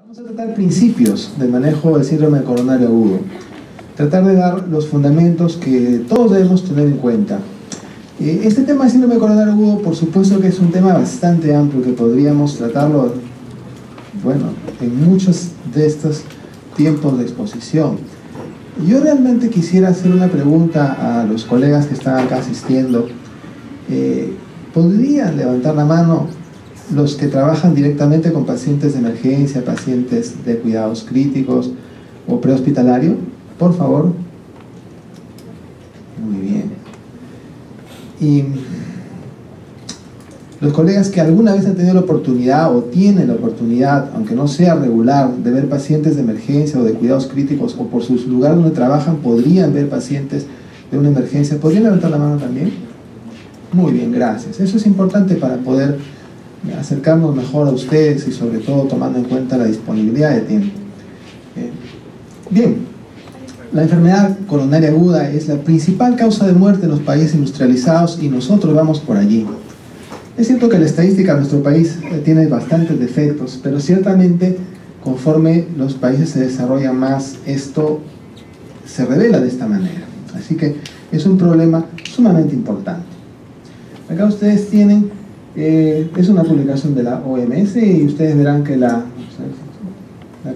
Vamos a tratar principios del manejo del síndrome coronario agudo. Tratar de dar los fundamentos que todos debemos tener en cuenta. Este tema del síndrome coronario agudo, por supuesto que es un tema bastante amplio que podríamos tratarlo, bueno, en muchos de estos tiempos de exposición. Yo realmente quisiera hacer una pregunta a los colegas que están acá asistiendo. ¿Podrían levantar la mano los que trabajan directamente con pacientes de emergencia, pacientes de cuidados críticos o prehospitalario? Por favor. Muy bien. Y los colegas que alguna vez han tenido la oportunidad o tienen la oportunidad, aunque no sea regular, de ver pacientes de emergencia o de cuidados críticos, o por su lugar donde trabajan podrían ver pacientes de una emergencia, ¿podrían levantar la mano también? Muy bien, gracias. Eso es importante para poder acercarnos mejor a ustedes y sobre todo tomando en cuenta la disponibilidad de tiempo. Bien, la enfermedad coronaria aguda es la principal causa de muerte en los países industrializados y nosotros vamos por allí. Es cierto que la estadística de nuestro país tiene bastantes defectos, pero ciertamente conforme los países se desarrollan más, esto se revela de esta manera. Así que es un problema sumamente importante. Acá ustedes tienen, es una publicación de la OMS y ustedes verán que la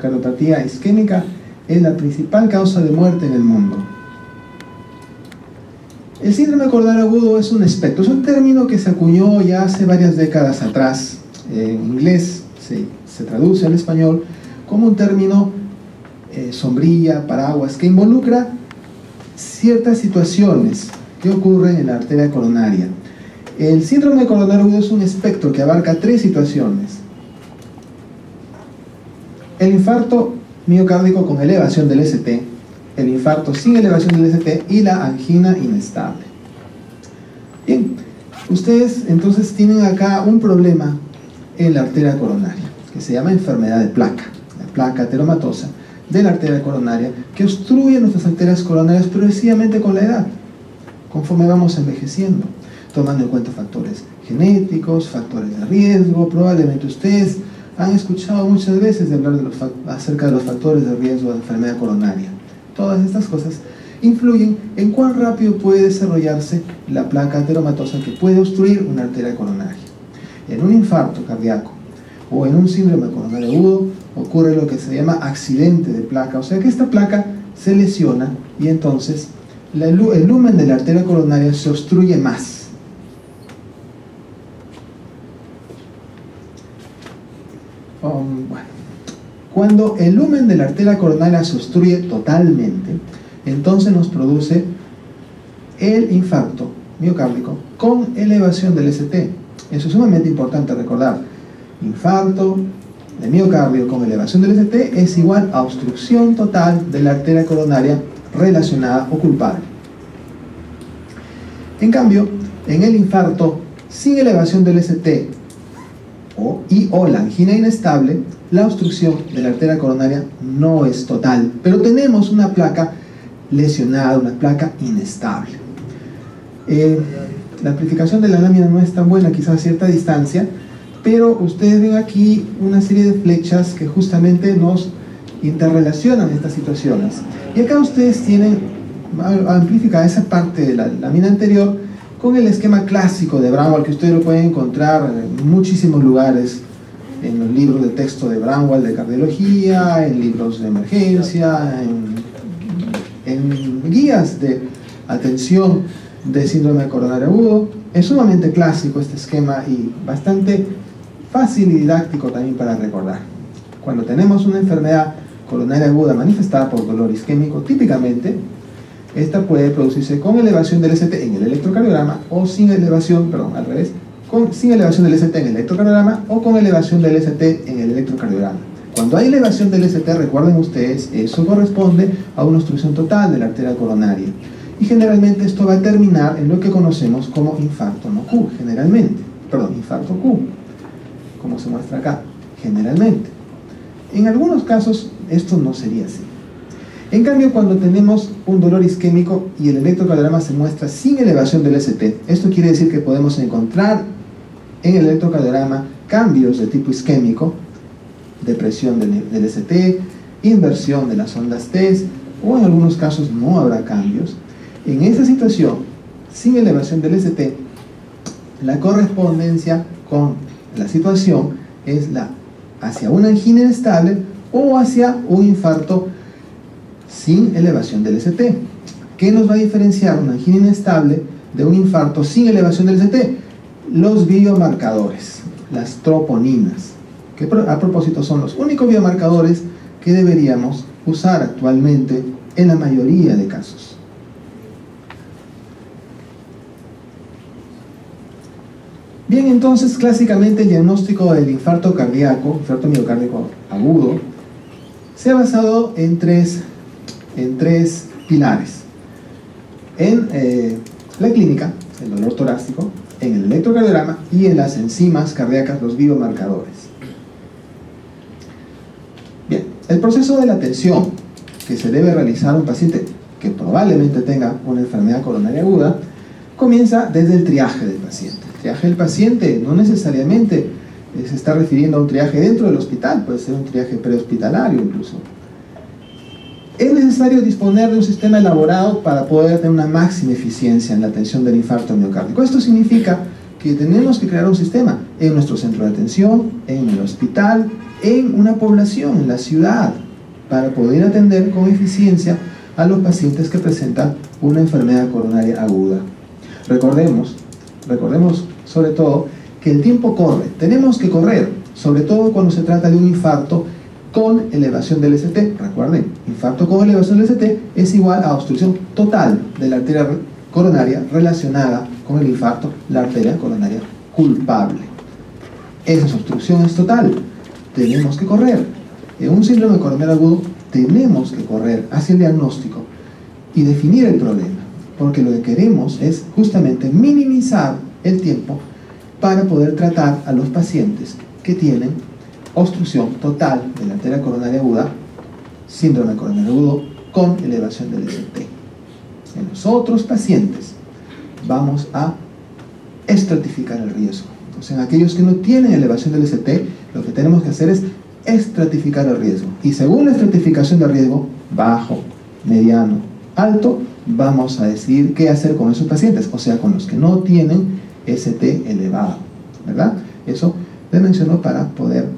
cardiopatía isquémica es la principal causa de muerte en el mundo. El síndrome coronario agudo es un espectro, es un término que se acuñó ya hace varias décadas atrás. En inglés se traduce al español como un término sombrilla, paraguas, que involucra ciertas situaciones que ocurren en la arteria coronaria. El síndrome coronario agudo es un espectro que abarca tres situaciones: el infarto miocárdico con elevación del ST, el infarto sin elevación del ST y la angina inestable. Bien, ustedes entonces tienen acá un problema en la arteria coronaria que se llama enfermedad de placa, la placa ateromatosa de la arteria coronaria, que obstruye nuestras arterias coronarias progresivamente con la edad, conforme vamos envejeciendo, tomando en cuenta factores genéticos, factores de riesgo. Probablemente ustedes han escuchado muchas veces de hablar acerca de los factores de riesgo de enfermedad coronaria. Todas estas cosas influyen en cuán rápido puede desarrollarse la placa ateromatosa que puede obstruir una arteria coronaria. En un infarto cardíaco o en un síndrome coronario agudo ocurre lo que se llama accidente de placa, o sea que esta placa se lesiona y entonces el lumen de la arteria coronaria se obstruye más. Bueno, cuando el lumen de la arteria coronaria se obstruye totalmente, entonces nos produce el infarto miocárdico con elevación del ST. Eso es sumamente importante recordar. Infarto de miocardio con elevación del ST es igual a obstrucción total de la arteria coronaria relacionada o culpable. En cambio, en el infarto sin elevación del ST o la angina inestable, la obstrucción de la arteria coronaria no es total, pero tenemos una placa lesionada, una placa inestable. La amplificación de la lámina no es tan buena, quizás a cierta distancia, pero ustedes ven aquí una serie de flechas que justamente nos interrelacionan estas situaciones. Y acá ustedes tienen amplificada esa parte de la lámina anterior con el esquema clásico de Braunwald, que ustedes lo pueden encontrar en muchísimos lugares, en los libros de texto de Braunwald de cardiología, en libros de emergencia, en guías de atención de síndrome coronario agudo. Es sumamente clásico este esquema y bastante fácil y didáctico también para recordar. Cuando tenemos una enfermedad coronaria aguda manifestada por dolor isquémico, típicamente esta puede producirse con elevación del ST en el electrocardiograma o sin elevación, sin elevación del ST en el electrocardiograma o con elevación del ST en el electrocardiograma. Cuando hay elevación del ST, recuerden ustedes, eso corresponde a una obstrucción total de la arteria coronaria. Y generalmente esto va a terminar en lo que conocemos como infarto no Q, infarto Q, como se muestra acá, generalmente. En algunos casos esto no sería así. En cambio, cuando tenemos un dolor isquémico y el electrocardiograma se muestra sin elevación del ST, esto quiere decir que podemos encontrar en el electrocardiograma cambios de tipo isquémico depresión del ST, inversión de las ondas T, o en algunos casos no habrá cambios. En esa situación, sin elevación del ST, la correspondencia con la situación es hacia una angina inestable o hacia un infarto sin elevación del ST. ¿Qué nos va a diferenciar una angina inestable de un infarto sin elevación del ST? Los biomarcadores, las troponinas, que a propósito son los únicos biomarcadores que deberíamos usar actualmente en la mayoría de casos. Bien, entonces clásicamente el diagnóstico del infarto miocárdico agudo, se ha basado en tres pilares. En la clínica, el dolor torácico, en el electrocardiograma y en las enzimas cardíacas, los biomarcadores. Bien, el proceso de la atención que se debe realizar a un paciente que probablemente tenga una enfermedad coronaria aguda comienza desde el triaje del paciente. El triaje del paciente no necesariamente se está refiriendo a un triaje dentro del hospital, puede ser un triaje prehospitalario incluso. Es necesario disponer de un sistema elaborado para poder tener una máxima eficiencia en la atención del infarto miocárdico. Esto significa que tenemos que crear un sistema en nuestro centro de atención, en el hospital, en una población, en la ciudad, para poder atender con eficiencia a los pacientes que presentan una enfermedad coronaria aguda. Recordemos sobre todo que el tiempo corre, tenemos que correr, sobre todo cuando se trata de un infarto con elevación del ST. Recuerden, infarto con elevación del ST es igual a obstrucción total de la arteria coronaria relacionada con el infarto, la arteria coronaria culpable. Esa obstrucción es total, tenemos que correr. En un síndrome coronario agudo tenemos que correr hacia el diagnóstico y definir el problema, porque lo que queremos es justamente minimizar el tiempo para poder tratar a los pacientes que tienen obstrucción total de la arteria coronaria aguda, síndrome coronario agudo con elevación del ST. En los otros pacientes vamos a estratificar el riesgo. Entonces, en aquellos que no tienen elevación del ST, lo que tenemos que hacer es estratificar el riesgo. Y según la estratificación del riesgo, bajo, mediano, alto, vamos a decidir qué hacer con esos pacientes, o sea, con los que no tienen ST elevado, ¿verdad? Eso le menciono para poder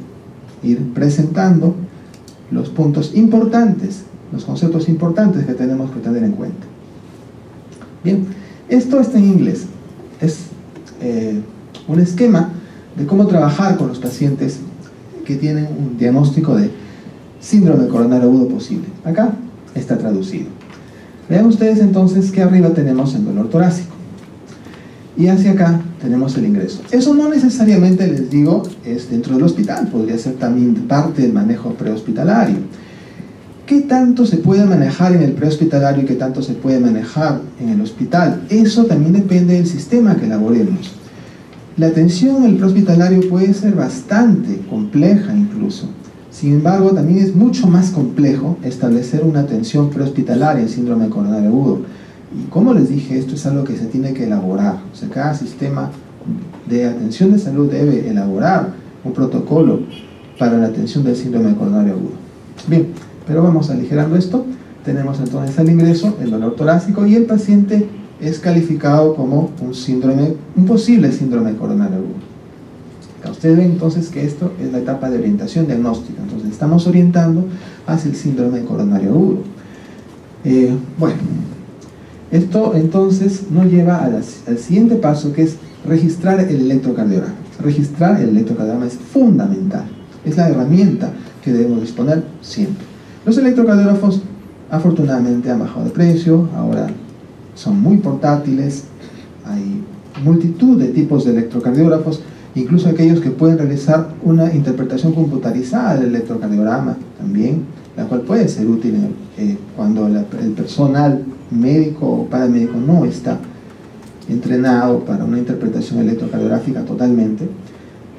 ir presentando los puntos importantes, los conceptos importantes que tenemos que tener en cuenta. Bien, esto está en inglés. Es un esquema de cómo trabajar con los pacientes que tienen un diagnóstico de síndrome coronario agudo posible. Acá está traducido. Vean ustedes entonces que arriba tenemos el dolor torácico y hacia acá tenemos el ingreso. Eso no necesariamente, les digo, es dentro del hospital, podría ser también parte del manejo prehospitalario. ¿Qué tanto se puede manejar en el prehospitalario y qué tanto se puede manejar en el hospital? Eso también depende del sistema que elaboremos. La atención en el prehospitalario puede ser bastante compleja incluso. Sin embargo, también es mucho más complejo establecer una atención prehospitalaria en síndrome coronario agudo. Y como les dije, esto es algo que se tiene que elaborar. O sea, cada sistema de atención de salud debe elaborar un protocolo para la atención del síndrome coronario agudo. Bien, pero vamos aligerando esto. Tenemos entonces al ingreso el dolor torácico y el paciente es calificado como un posible síndrome coronario agudo. Acá ustedes ven entonces que esto es la etapa de orientación diagnóstica. Entonces estamos orientando hacia el síndrome coronario agudo. Bueno, esto entonces nos lleva al siguiente paso, que es registrar el electrocardiograma. Registrar el electrocardiograma es fundamental. Es la herramienta que debemos disponer siempre. Los electrocardiógrafos afortunadamente han bajado de precio, ahora son muy portátiles, hay multitud de tipos de electrocardiógrafos, incluso aquellos que pueden realizar una interpretación computarizada del electrocardiograma también, la cual puede ser útil cuando el personal médico o paramédico no está entrenado para una interpretación electrocardiográfica totalmente.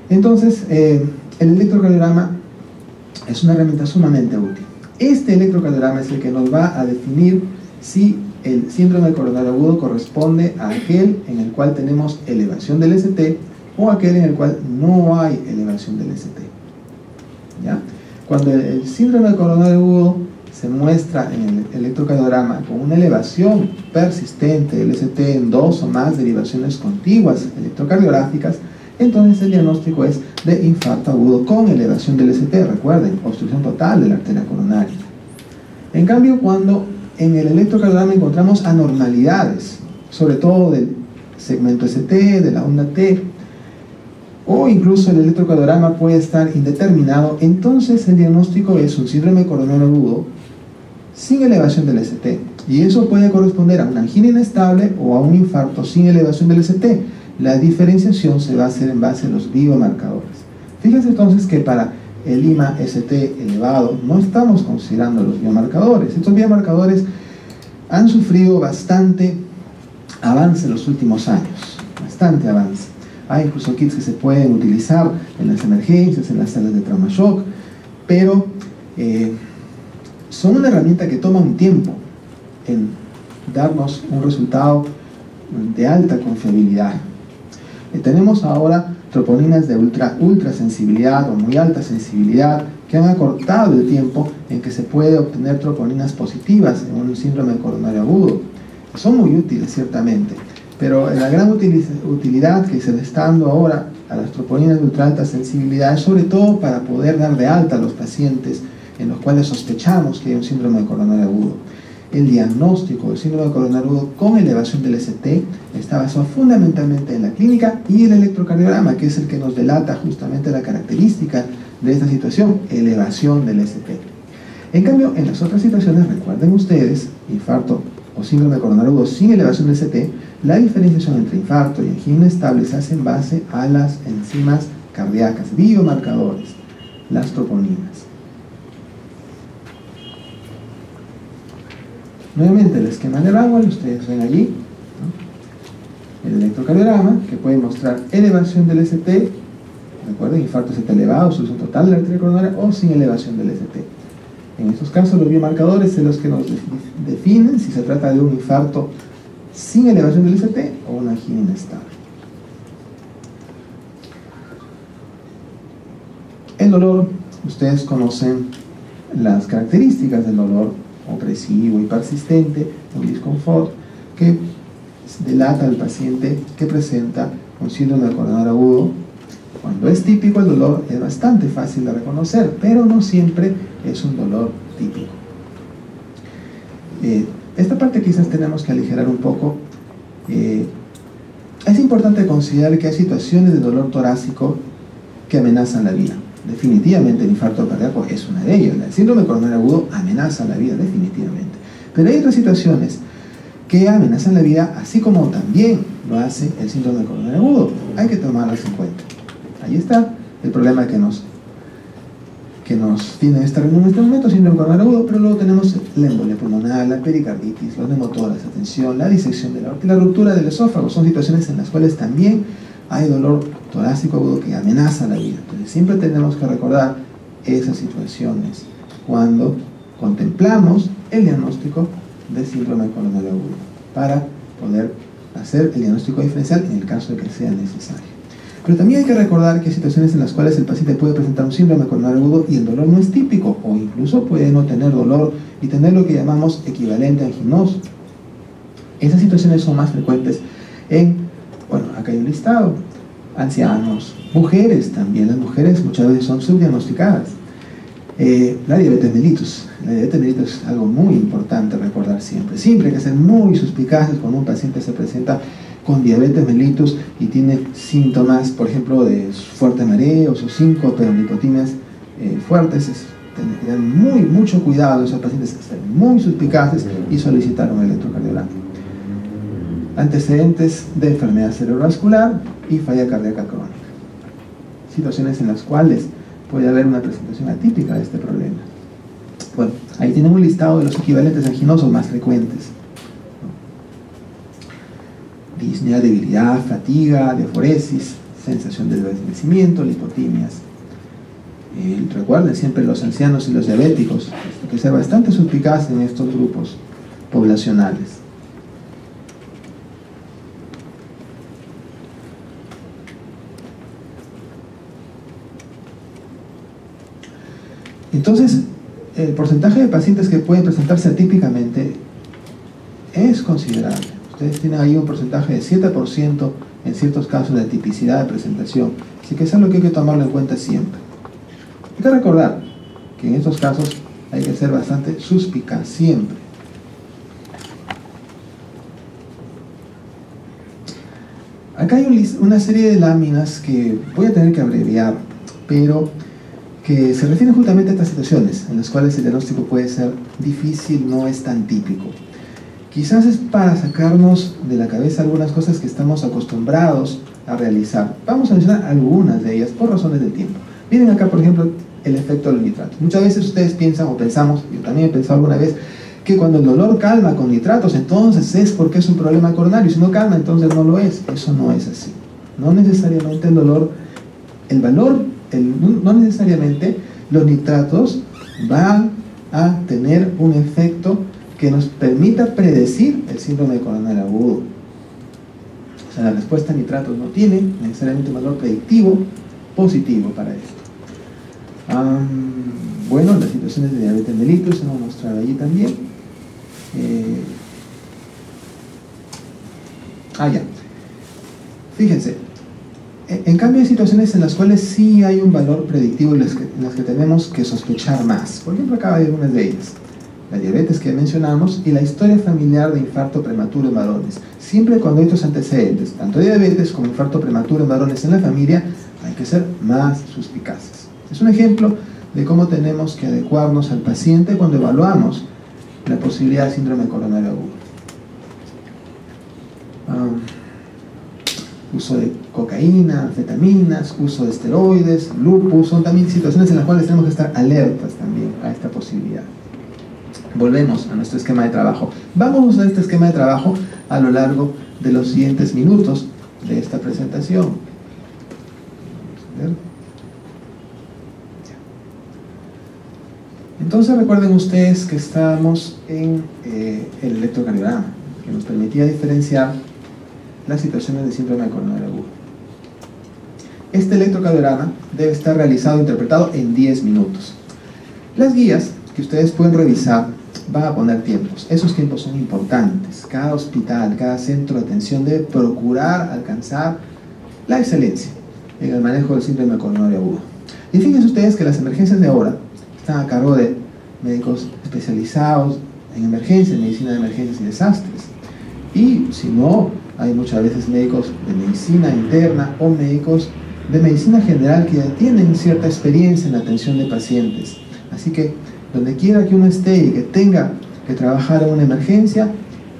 Entonces, el electrocardiograma es una herramienta sumamente útil. Este electrocardiograma es el que nos va a definir si el síndrome coronario agudo corresponde a aquel en el cual tenemos elevación del ST o aquel en el cual no hay elevación del ST. ¿Ya? Cuando el síndrome coronario agudo se muestra en el electrocardiograma con una elevación persistente del ST en 2 o más derivaciones contiguas electrocardiográficas, entonces el diagnóstico es de infarto agudo con elevación del ST. Recuerden, obstrucción total de la arteria coronaria. En cambio, cuando en el electrocardiograma encontramos anormalidades, sobre todo del segmento ST, de la onda T, o incluso el electrocardiograma puede estar indeterminado, entonces el diagnóstico es un síndrome coronario agudo sin elevación del ST, y eso puede corresponder a una angina inestable o a un infarto sin elevación del ST. La diferenciación se va a hacer en base a los biomarcadores. Fíjense entonces que para el IMA-ST elevado no estamos considerando los biomarcadores. Estos biomarcadores han sufrido bastante avance en los últimos años, bastante avance. Hay incluso kits que se pueden utilizar en las emergencias, en las salas de trauma shock, pero son una herramienta que toma un tiempo en darnos un resultado de alta confiabilidad. Tenemos ahora troponinas de ultra sensibilidad o muy alta sensibilidad que han acortado el tiempo en que se puede obtener troponinas positivas en un síndrome coronario agudo. Son muy útiles, ciertamente, pero la gran utilidad que se le está dando ahora a las troponinas de ultra alta sensibilidad es sobre todo para poder dar de alta a los pacientes en los cuales sospechamos que hay un síndrome coronario agudo. El diagnóstico del síndrome coronario agudo con elevación del ST está basado fundamentalmente en la clínica y el electrocardiograma, que es el que nos delata justamente la característica de esta situación, elevación del ST. En cambio, en las otras situaciones, recuerden ustedes, infarto o síndrome coronario agudo sin elevación del ST, la diferenciación entre infarto y angina inestable se hace en base a las enzimas cardíacas, biomarcadores, las troponinas. Nuevamente el esquema de Rangel, ustedes ven allí, ¿no? El electrocardiograma que puede mostrar elevación del ST, recuerden, infarto ST elevado, obstrucción total de la arteria coronaria o sin elevación del ST. En estos casos los biomarcadores son los que nos definen si se trata de un infarto sin elevación del ST o una angina inestable. El dolor, ustedes conocen las características del dolor: opresivo y persistente, un disconfort que delata al paciente que presenta un síndrome coronario agudo. Cuando es típico el dolor es bastante fácil de reconocer, pero no siempre es un dolor típico. Esta parte quizás tenemos que aligerar un poco. Es importante considerar que hay situaciones de dolor torácico que amenazan la vida. Definitivamente el infarto cardíaco es una de ellas. El síndrome coronario agudo amenaza la vida definitivamente. Pero hay otras situaciones que amenazan la vida, así como también lo hace el síndrome coronario agudo. Hay que tomarlas en cuenta. Ahí está el problema que nos tiene en este momento, síndrome coronario agudo, pero luego tenemos la embolia pulmonar, la pericarditis, los neumotórax, la tensión, la disección de la aorta y la ruptura del esófago. Son situaciones en las cuales también hay dolor torácico agudo que amenaza la vida. Entonces siempre tenemos que recordar esas situaciones cuando contemplamos el diagnóstico de síndrome coronario agudo para poder hacer el diagnóstico diferencial en el caso de que sea necesario. Pero también hay que recordar que hay situaciones en las cuales el paciente puede presentar un síndrome coronario agudo y el dolor no es típico, o incluso puede no tener dolor y tener lo que llamamos equivalente anginoso. Esas situaciones son más frecuentes en, bueno, acá hay un listado: ancianos, mujeres también. Las mujeres muchas veces son subdiagnosticadas. La diabetes mellitus. La diabetes mellitus es algo muy importante recordar siempre. Siempre hay que ser muy suspicaces cuando un paciente se presenta con diabetes mellitus y tiene síntomas, por ejemplo, de fuertes mareos o síncope o lipotimias fuertes. Tienen que tener mucho cuidado esos pacientes, ser muy suspicaces y solicitar un electrocardiograma. Antecedentes de enfermedad cerebrovascular y falla cardíaca crónica. Situaciones en las cuales puede haber una presentación atípica de este problema. Bueno, ahí tienen un listado de los equivalentes anginosos más frecuentes: disnea, debilidad, fatiga, diaforesis, sensación de desvanecimiento, lipotimias. Recuerden siempre los ancianos y los diabéticos, hay que ser bastante suspicaz en estos grupos poblacionales. Entonces, el porcentaje de pacientes que pueden presentarse atípicamente es considerable. Ustedes tienen ahí un porcentaje de 7% en ciertos casos de atipicidad de presentación. Así que eso es lo que hay que tomarlo en cuenta siempre. Hay que recordar que en estos casos hay que ser bastante suspicaz siempre. Acá hay una serie de láminas que voy a tener que abreviar, pero que se refieren justamente a estas situaciones en las cuales el diagnóstico puede ser difícil, no es tan típico. Quizás es para sacarnos de la cabeza algunas cosas que estamos acostumbrados a realizar. Vamos a mencionar algunas de ellas por razones del tiempo. Miren acá, por ejemplo, el efecto del nitrato. Muchas veces ustedes piensan o pensamos, yo también he pensado alguna vez, que cuando el dolor calma con nitratos, entonces es porque es un problema coronario. Si no calma, entonces no lo es. Eso no es así. No necesariamente no necesariamente los nitratos van a tener un efecto que nos permita predecir el síndrome coronario agudo. O sea, la respuesta a nitratos no tiene necesariamente un valor predictivo positivo para esto. Bueno, las situaciones de diabetes mellitus se van a mostrar allí también. Ya. Fíjense, en cambio hay situaciones en las cuales sí hay un valor predictivo en las que tenemos que sospechar más. Por ejemplo, acá hay algunas de ellas. La diabetes que mencionamos y la historia familiar de infarto prematuro en varones. Siempre cuando hay estos antecedentes, tanto diabetes como infarto prematuro en varones en la familia, hay que ser más suspicaces. Es un ejemplo de cómo tenemos que adecuarnos al paciente cuando evaluamos la posibilidad de síndrome coronario agudo. Uso de cocaína, anfetaminas, uso de esteroides, lupus, son también situaciones en las cuales tenemos que estar alertas también a esta posibilidad. Volvemos a nuestro esquema de trabajo. Vamos a usar este esquema de trabajo a lo largo de los siguientes minutos de esta presentación. Entonces recuerden ustedes que estábamos en el electrocardiograma, que nos permitía diferenciar las situaciones de síndrome coronario agudo. Este electrocardiograma debe estar realizado e interpretado en 10 minutos. Las guías que ustedes pueden revisar van a poner tiempos. Esos tiempos son importantes. Cada hospital, cada centro de atención debe procurar alcanzar la excelencia en el manejo del síndrome coronario agudo. Y fíjense ustedes que las emergencias de ahora están a cargo de médicos especializados en emergencias, medicina de emergencias y desastres. Y si no, hay muchas veces médicos de medicina interna o médicos de medicina general que ya tienen cierta experiencia en la atención de pacientes. Así que donde quiera que uno esté y que tenga que trabajar en una emergencia,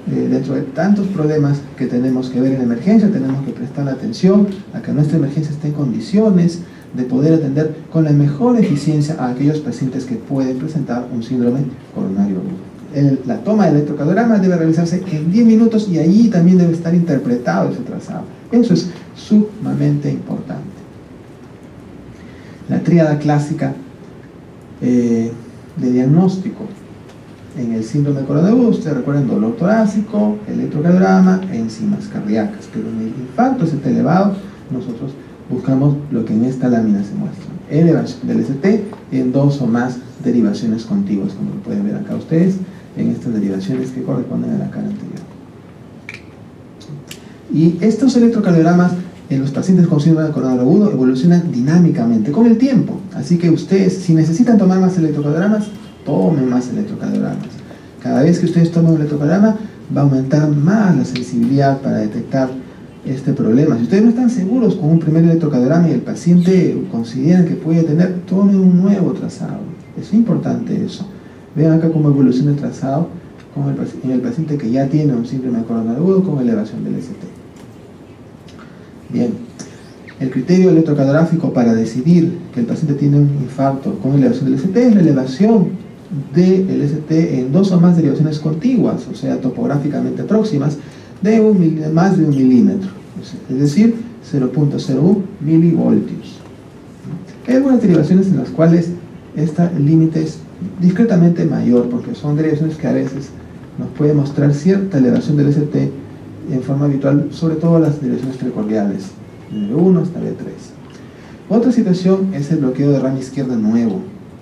dentro de tantos problemas que tenemos que ver en la emergencia, tenemos que prestar atención a que nuestra emergencia esté en condiciones de poder atender con la mejor eficiencia a aquellos pacientes que pueden presentar un síndrome coronario agudo. La toma del electrocardiograma debe realizarse en 10 minutos y allí también debe estar interpretado ese trazado. Eso es sumamente importante. La tríada clásica de diagnóstico en el síndrome coronario agudo, ustedes recuerdan dolor torácico, electrocardiograma e enzimas cardíacas, pero en el infarto ST elevado nosotros buscamos lo que en esta lámina se muestra: elevación del ST en 2 o más derivaciones contiguas, como lo pueden ver acá ustedes en estas derivaciones que corresponden a la cara anterior. Y estos electrocardiogramas en los pacientes con síndrome coronario agudo evolucionan dinámicamente con el tiempo. Así que ustedes, si necesitan tomar más electrocardiogramas, tomen más electrocardiogramas. Cada vez que ustedes tomen un electrocardiograma, va a aumentar más la sensibilidad para detectar este problema. Si ustedes no están seguros con un primer electrocardiograma y el paciente considera que puede tener, tomen un nuevo trazado. Es importante eso. Vean acá cómo evoluciona el trazado en el paciente que ya tiene un síndrome coronario agudo con elevación del ST. Bien, el criterio electrocardiográfico para decidir que el paciente tiene un infarto con elevación del ST es la elevación del ST en 2 o más derivaciones contiguas, o sea, topográficamente próximas, de más de 1 milímetro, es decir, 0.01 milivoltios. Hay algunas derivaciones en las cuales este límite es discretamente mayor, porque son derivaciones que a veces nos puede mostrar cierta elevación del ST en forma habitual, sobre todo las derivaciones precordiales, de B1 hasta B3. Otra situación es el bloqueo de rama izquierda nuevo,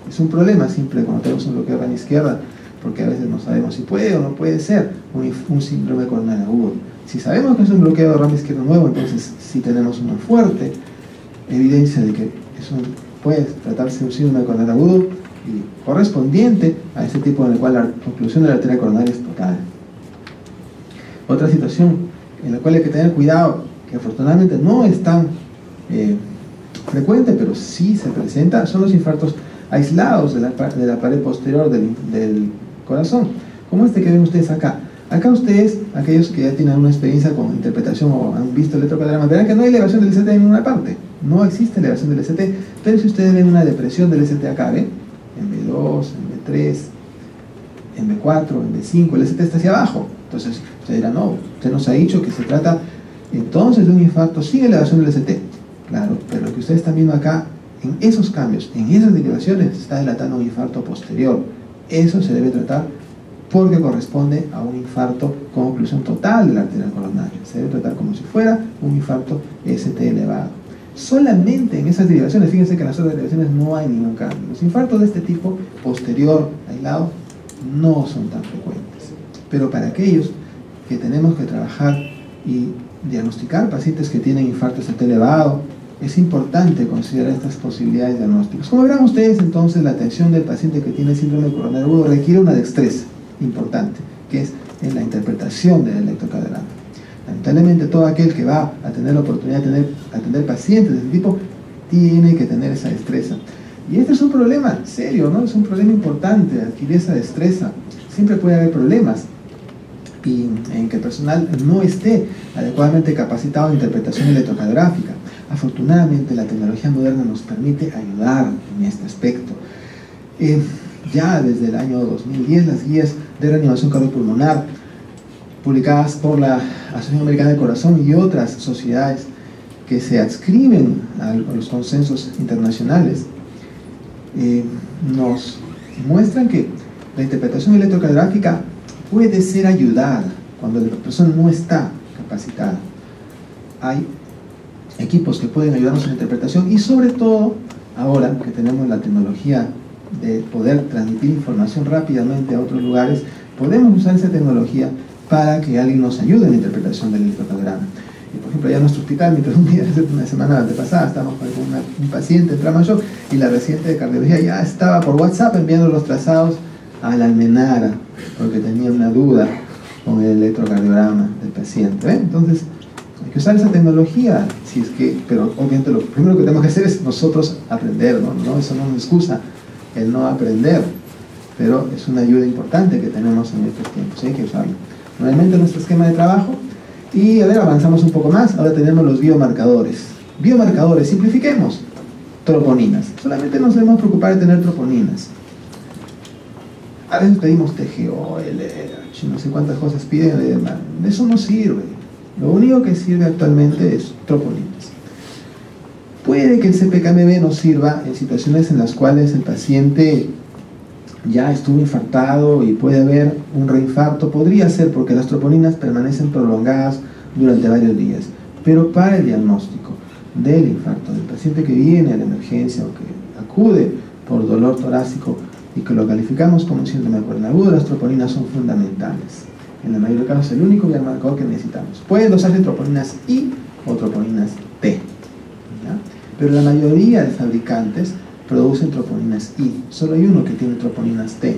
Es un problema siempre cuando tenemos un bloqueo de rama izquierda, porque a veces no sabemos si puede o no puede ser un síndrome coronal agudo. Si sabemos que es un bloqueo de rama izquierda nuevo, entonces sí tenemos una fuerte evidencia de que puede tratarse de un síndrome coronal agudo y correspondiente a ese tipo en el cual la oclusión de la arteria coronaria es total. Otra situación en la cual hay que tener cuidado, que afortunadamente no es tan frecuente, pero sí se presenta, son los infartos aislados de la pared posterior del corazón, como este que ven ustedes acá. Acá ustedes, aquellos que ya tienen una experiencia con interpretación o han visto el electrocardiograma, verán que no hay elevación del ST en ninguna parte. No existe elevación del ST, pero si ustedes ven una depresión del ST acá, ¿ven? En B2, en B3, en B4, en B5, el ST está hacia abajo. Entonces, usted dirá, no, usted nos ha dicho que se trata entonces de un infarto sin elevación del ST. Claro, pero lo que ustedes están viendo acá, en esos cambios, en esas derivaciones, está delatando un infarto posterior. Eso se debe tratar porque corresponde a un infarto con oclusión total de la arteria coronaria. Se debe tratar como si fuera un infarto ST elevado. Solamente en esas derivaciones, fíjense que en las otras derivaciones no hay ningún cambio. Los infartos de este tipo, posterior, aislado, no son tan frecuentes. Pero para aquellos que tenemos que trabajar y diagnosticar pacientes que tienen infarto ST elevado, es importante considerar estas posibilidades diagnósticas. Como verán ustedes, entonces, la atención del paciente que tiene síndrome coronario agudo requiere una destreza importante, que es en la interpretación del electrocardiograma. Lamentablemente, todo aquel que va a tener la oportunidad de atender pacientes de este tipo tiene que tener esa destreza. Y este es un problema serio, ¿no? Es un problema importante, adquirir esa destreza. Siempre puede haber problemas y en que el personal no esté adecuadamente capacitado en interpretación electrocardiográfica. Afortunadamente, la tecnología moderna nos permite ayudar en este aspecto. Ya desde el año 2010, las guías de reanimación cardiopulmonar, publicadas por la Asociación Americana del Corazón y otras sociedades que se adscriben a los consensos internacionales, nos muestran que la interpretación electrocardiográfica puede ser ayudada cuando la persona no está capacitada. Hay equipos que pueden ayudarnos en la interpretación y sobre todo ahora que tenemos la tecnología de poder transmitir información rápidamente a otros lugares, podemos usar esa tecnología para que alguien nos ayude en la interpretación del electrocardiograma. Y por ejemplo, allá en nuestro hospital, mientras una semana antepasada estábamos con un paciente en trauma shock y la residente de cardiología ya estaba por WhatsApp enviando los trazados a la Almenara porque tenía una duda con el electrocardiograma del paciente. Entonces, hay que usar esa tecnología, pero obviamente lo primero que tenemos que hacer es nosotros aprender, ¿no? Eso no nos excusa el no aprender, pero es una ayuda importante que tenemos en estos tiempos, hay que usarlo. Nuevamente nuestro esquema de trabajo, y a ver, avanzamos un poco más. Ahora tenemos los biomarcadores. Biomarcadores, simplifiquemos. Troponinas. Solamente nos debemos preocupar de tener troponinas. A veces pedimos TGO, LH, no sé cuántas cosas piden, eso no sirve. Lo único que sirve actualmente es troponinas. Puede que el CPKMB nos sirva en situaciones en las cuales el paciente ya estuvo infartado y puede haber un reinfarto. Podría ser porque las troponinas permanecen prolongadas durante varios días. Pero para el diagnóstico del infarto, del paciente que viene a la emergencia o que acude por dolor torácico y que lo calificamos como un síndrome coronal agudo, las troponinas son fundamentales. En la mayoría de los casos es el único biomarcador que necesitamos. Pueden dosarse troponinas I o troponinas T, ¿ya? Pero la mayoría de fabricantes producen troponinas I. Solo hay uno que tiene troponinas T.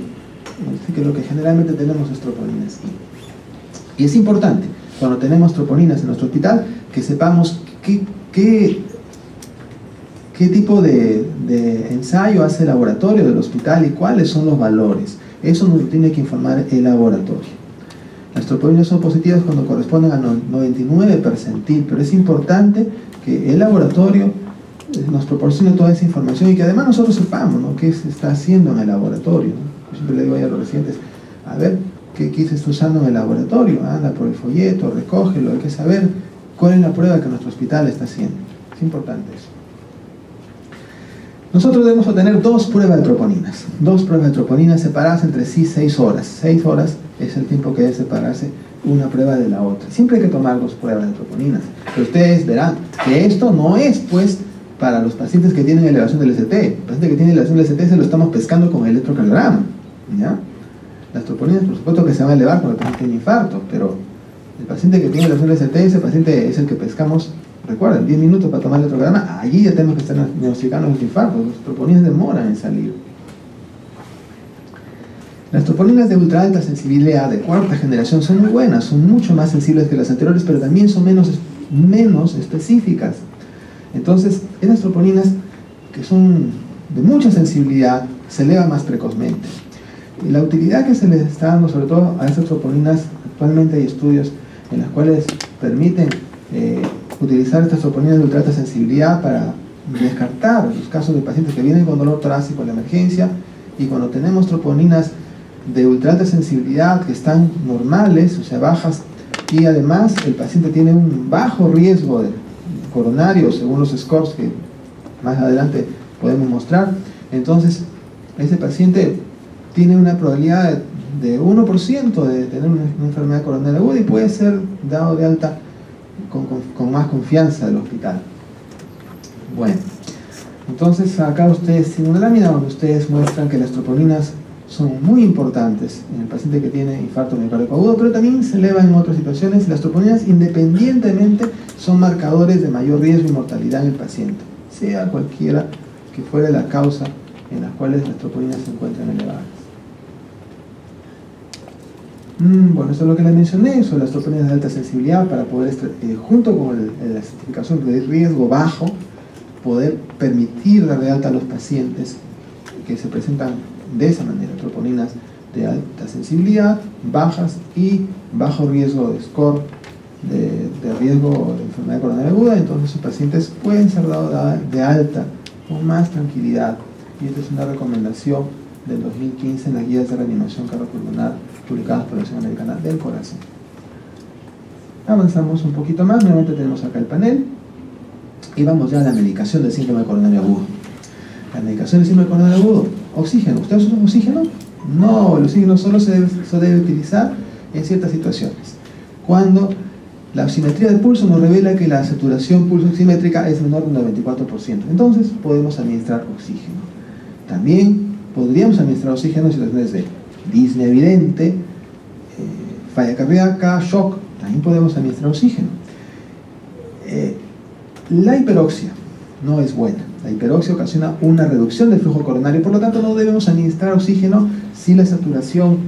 Así que lo que generalmente tenemos es troponinas I. Y es importante, cuando tenemos troponinas en nuestro hospital, que sepamos qué tipo de ensayo hace el laboratorio del hospital y cuáles son los valores. Eso nos tiene que informar el laboratorio. Las troponinas son positivas cuando corresponden a 99 percentil, pero es importante que el laboratorio nos proporcione toda esa información y que además nosotros sepamos, ¿no?, qué se está haciendo en el laboratorio, ¿no? Yo siempre le digo a los residentes, a ver, ¿qué se está usando en el laboratorio? Anda por el folleto, recógelo, hay que saber cuál es la prueba que nuestro hospital está haciendo. Es importante eso. Nosotros debemos obtener dos pruebas de troponinas separadas entre sí 6 horas. 6 horas es el tiempo que debe separarse una prueba de la otra. Siempre hay que tomar 2 pruebas de troponinas. Pero ustedes verán que esto no es, pues, para los pacientes que tienen elevación del ST. El paciente que tiene elevación del ST se lo estamos pescando con el electrocardiograma, ¿ya? Las troponinas, por supuesto que se van a elevar cuando el paciente tiene infarto, pero el paciente que tiene elevación del ST, ese paciente es el que pescamos, recuerden, 10 minutos para tomar el electrocardiograma. Allí ya tenemos que estar diagnosticando los infartos. Las troponinas demoran en salir. Las troponinas de ultra alta sensibilidad de cuarta generación son muy buenas, son mucho más sensibles que las anteriores, pero también son menos específicas. Entonces, esas troponinas que son de mucha sensibilidad se elevan más precozmente. Y la utilidad que se les está dando, sobre todo a estas troponinas, actualmente hay estudios en los cuales permiten utilizar estas troponinas de ultra alta sensibilidad para descartar los casos de pacientes que vienen con dolor torácico en la emergencia, y cuando tenemos troponinas de ultra alta sensibilidad que están normales, o sea, bajas, y además el paciente tiene un bajo riesgo de coronario según los scores que más adelante podemos mostrar, entonces ese paciente tiene una probabilidad de 1% de tener una enfermedad coronaria aguda y puede ser dado de alta con más confianza del hospital. Bueno, entonces acá ustedes tienen una lámina donde ustedes muestran que las troponinas son muy importantes en el paciente que tiene infarto miocárdico agudo, pero también se elevan en otras situaciones. Las troponinas independientemente son marcadores de mayor riesgo y mortalidad en el paciente, sea cualquiera que fuera la causa en las cuales las troponinas se encuentran elevadas. Bueno, eso es lo que les mencioné sobre las troponinas de alta sensibilidad para poder, junto con la certificación de riesgo bajo, poder permitir dar de alta a los pacientes que se presentan de esa manera, troponinas de alta sensibilidad, bajas y bajo riesgo de score de riesgo de enfermedad coronaria aguda. Entonces sus pacientes pueden ser dados de alta con más tranquilidad, y esta es una recomendación del 2015 en las guías de reanimación cardiopulmonar publicadas por la Asociación Americana del Corazón. Avanzamos un poquito más. Nuevamente tenemos acá el panel y vamos ya a la medicación del síndrome coronario agudo. La medicación del síndrome coronario agudo: oxígeno. ¿Ustedes usan oxígeno? No, el oxígeno solo se debe utilizar en ciertas situaciones. Cuando la oximetría del pulso nos revela que la saturación pulso oximétrica es menor del 94%, entonces podemos administrar oxígeno. También podríamos administrar oxígeno en situaciones de disnea evidente, falla cardíaca, shock. También podemos administrar oxígeno. La hiperoxia no es buena. La hiperoxia ocasiona una reducción del flujo coronario, por lo tanto no debemos administrar oxígeno si la saturación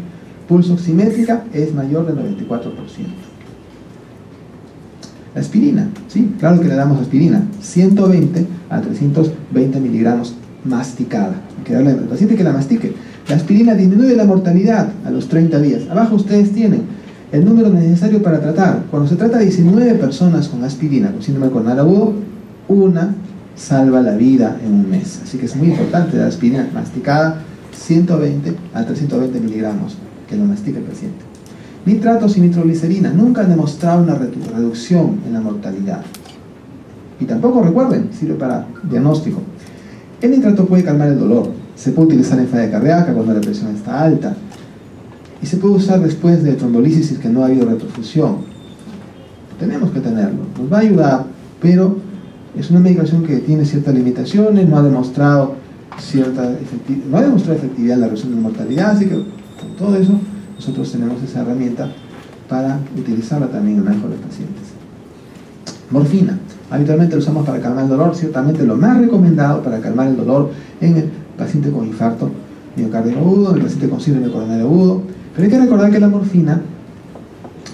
pulso oximétrica es mayor del 94%. La aspirina, sí, claro que le damos aspirina, 120 a 320 miligramos masticada. Hay que darle al paciente que la mastique. La aspirina disminuye la mortalidad a los 30 días. Abajo ustedes tienen el número necesario para tratar. Cuando se trata de 19 personas con aspirina, con síndrome coronario agudo, una salva la vida en un mes. Así que es muy importante la aspirina masticada, 120 a 320 miligramos, que lo mastique el paciente. Nitratos y nitroglicerina nunca han demostrado una reducción en la mortalidad. Y tampoco, recuerden, sirve para diagnóstico. El nitrato puede calmar el dolor. Se puede utilizar en falla cardíaca cuando la presión está alta. Y se puede usar después de trombolisis que no ha habido retrofusión. Tenemos que tenerlo. Nos va a ayudar, pero es una medicación que tiene ciertas limitaciones, no ha demostrado efectividad en la reducción de mortalidad, así que con todo eso nosotros tenemos esa herramienta para utilizarla también en el manejo de los pacientes. Morfina. Habitualmente lo usamos para calmar el dolor, ciertamente lo más recomendado para calmar el dolor en el paciente con infarto miocárdico agudo, en el paciente con síndrome coronario agudo. Pero hay que recordar que la morfina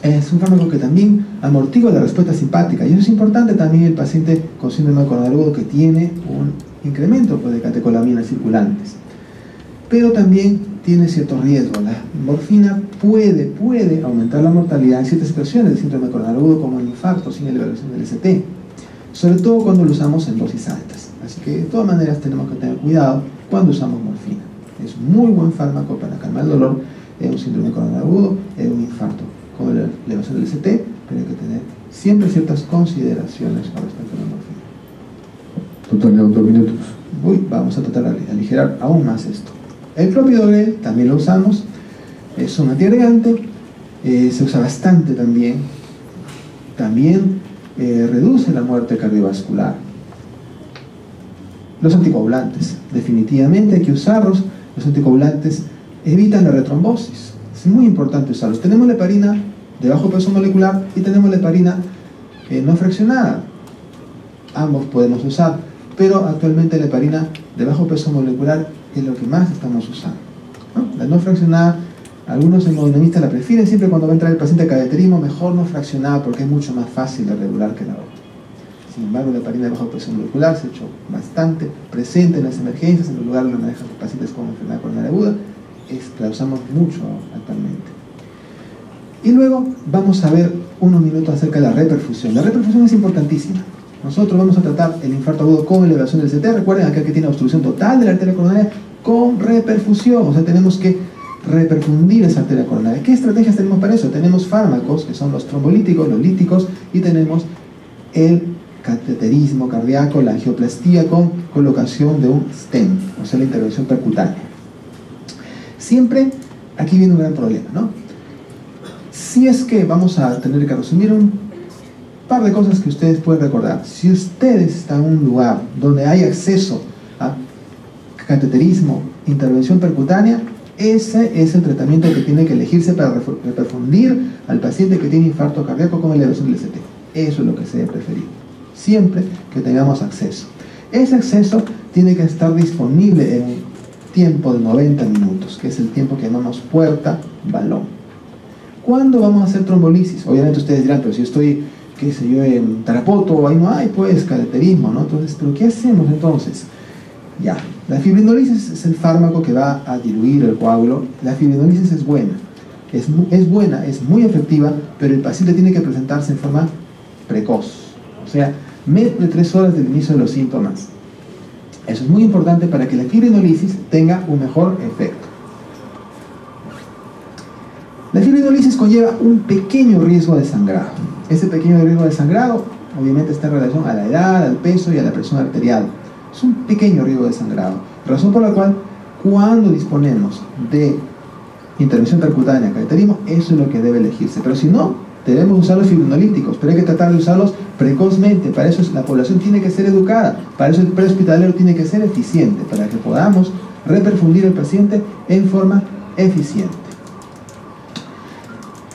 es un fármaco que también amortigua la respuesta simpática, y eso es importante también en el paciente con síndrome coronario agudo que tiene un incremento de catecolaminas circulantes. Pero también tiene ciertos riesgos. La morfina puede aumentar la mortalidad en ciertas situaciones de síndrome coronario agudo, como el infarto sin elevación del ST, sobre todo cuando lo usamos en dosis altas. Así que de todas maneras tenemos que tener cuidado cuando usamos morfina. Es muy buen fármaco para calmar el dolor en un síndrome coronario agudo, en un infarto con elevación del ST, pero hay que tener siempre ciertas consideraciones con respecto a la morfina. Total, 2 minutos. Vamos a tratar de aligerar aún más esto. El clopidogrel también lo usamos, es un antiagregante, se usa bastante también. También reduce la muerte cardiovascular. Los anticoagulantes, definitivamente hay que usarlos. Los anticoagulantes evitan la retrombosis. Es muy importante usarlos. Tenemos la heparina de bajo peso molecular y tenemos la heparina no fraccionada. Ambos podemos usar, pero actualmente la heparina de bajo peso molecular es lo que más estamos usando, ¿no? La no fraccionada, algunos hemodinamistas la prefieren siempre cuando va a entrar el paciente a cateterismo, mejor no fraccionada porque es mucho más fácil de regular que la otra. Sin embargo, la heparina de bajo peso molecular se ha hecho bastante presente en las emergencias, en los lugares donde manejan pacientes con enfermedad coronaria aguda, la usamos mucho actualmente. Y luego vamos a ver unos minutos acerca de la reperfusión. La reperfusión es importantísima. Nosotros vamos a tratar el infarto agudo con elevación del CT. Recuerden, aquel que tiene obstrucción total de la arteria coronaria con reperfusión. O sea, tenemos que reperfundir esa arteria coronaria. ¿Qué estrategias tenemos para eso? Tenemos fármacos, que son los trombolíticos, los líticos, y tenemos el cateterismo cardíaco, la angioplastía con colocación de un stent, o sea, la intervención percutánea. Siempre, aquí viene un gran problema, ¿no? Si es que vamos a tener que resumir un par de cosas que ustedes pueden recordar. Si ustedes están en un lugar donde hay acceso a cateterismo, intervención percutánea, ese es el tratamiento que tiene que elegirse para reperfundir al paciente que tiene infarto cardíaco con elevación del ST. Eso es lo que se debe preferir, siempre que tengamos acceso. Ese acceso tiene que estar disponible en un tiempo de 90 minutos, que es el tiempo que llamamos puerta-balón. ¿Cuándo vamos a hacer trombolisis? Obviamente ustedes dirán, pero si yo estoy, qué sé yo, en Tarapoto, ahí no hay pues cateterismo, ¿no? Entonces, ¿pero qué hacemos entonces? Ya, la fibrinolisis es el fármaco que va a diluir el coágulo. La fibrinolisis es buena, es muy efectiva, pero el paciente tiene que presentarse en forma precoz, o sea, menos de 3 horas del inicio de los síntomas. Eso es muy importante para que la fibrinolisis tenga un mejor efecto. La fibrinolisis conlleva un pequeño riesgo de sangrado. Ese pequeño riesgo de sangrado obviamente está en relación a la edad, al peso y a la presión arterial. Es un pequeño riesgo de sangrado, razón por la cual cuando disponemos de intervención percutánea, cateterismo, eso es lo que debe elegirse. Pero si no, debemos usar los fibrinolíticos, pero hay que tratar de usarlos precozmente. Para eso la población tiene que ser educada, para eso el prehospitalario tiene que ser eficiente, para que podamos reperfundir al paciente en forma eficiente.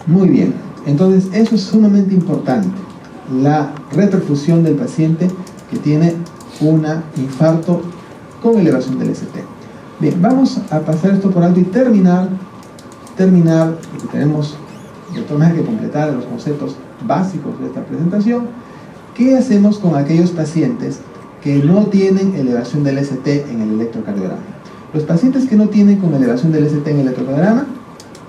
Muy bien, entonces eso es sumamente importante, la reperfusión del paciente que tiene un infarto con elevación del ST. Bien, vamos a pasar esto por alto y terminar, porque tenemos de todas maneras que completar los conceptos básicos de esta presentación. ¿Qué hacemos con aquellos pacientes que no tienen elevación del ST en el electrocardiograma? Los pacientes que no tienen con elevación del ST en el electrocardiograma,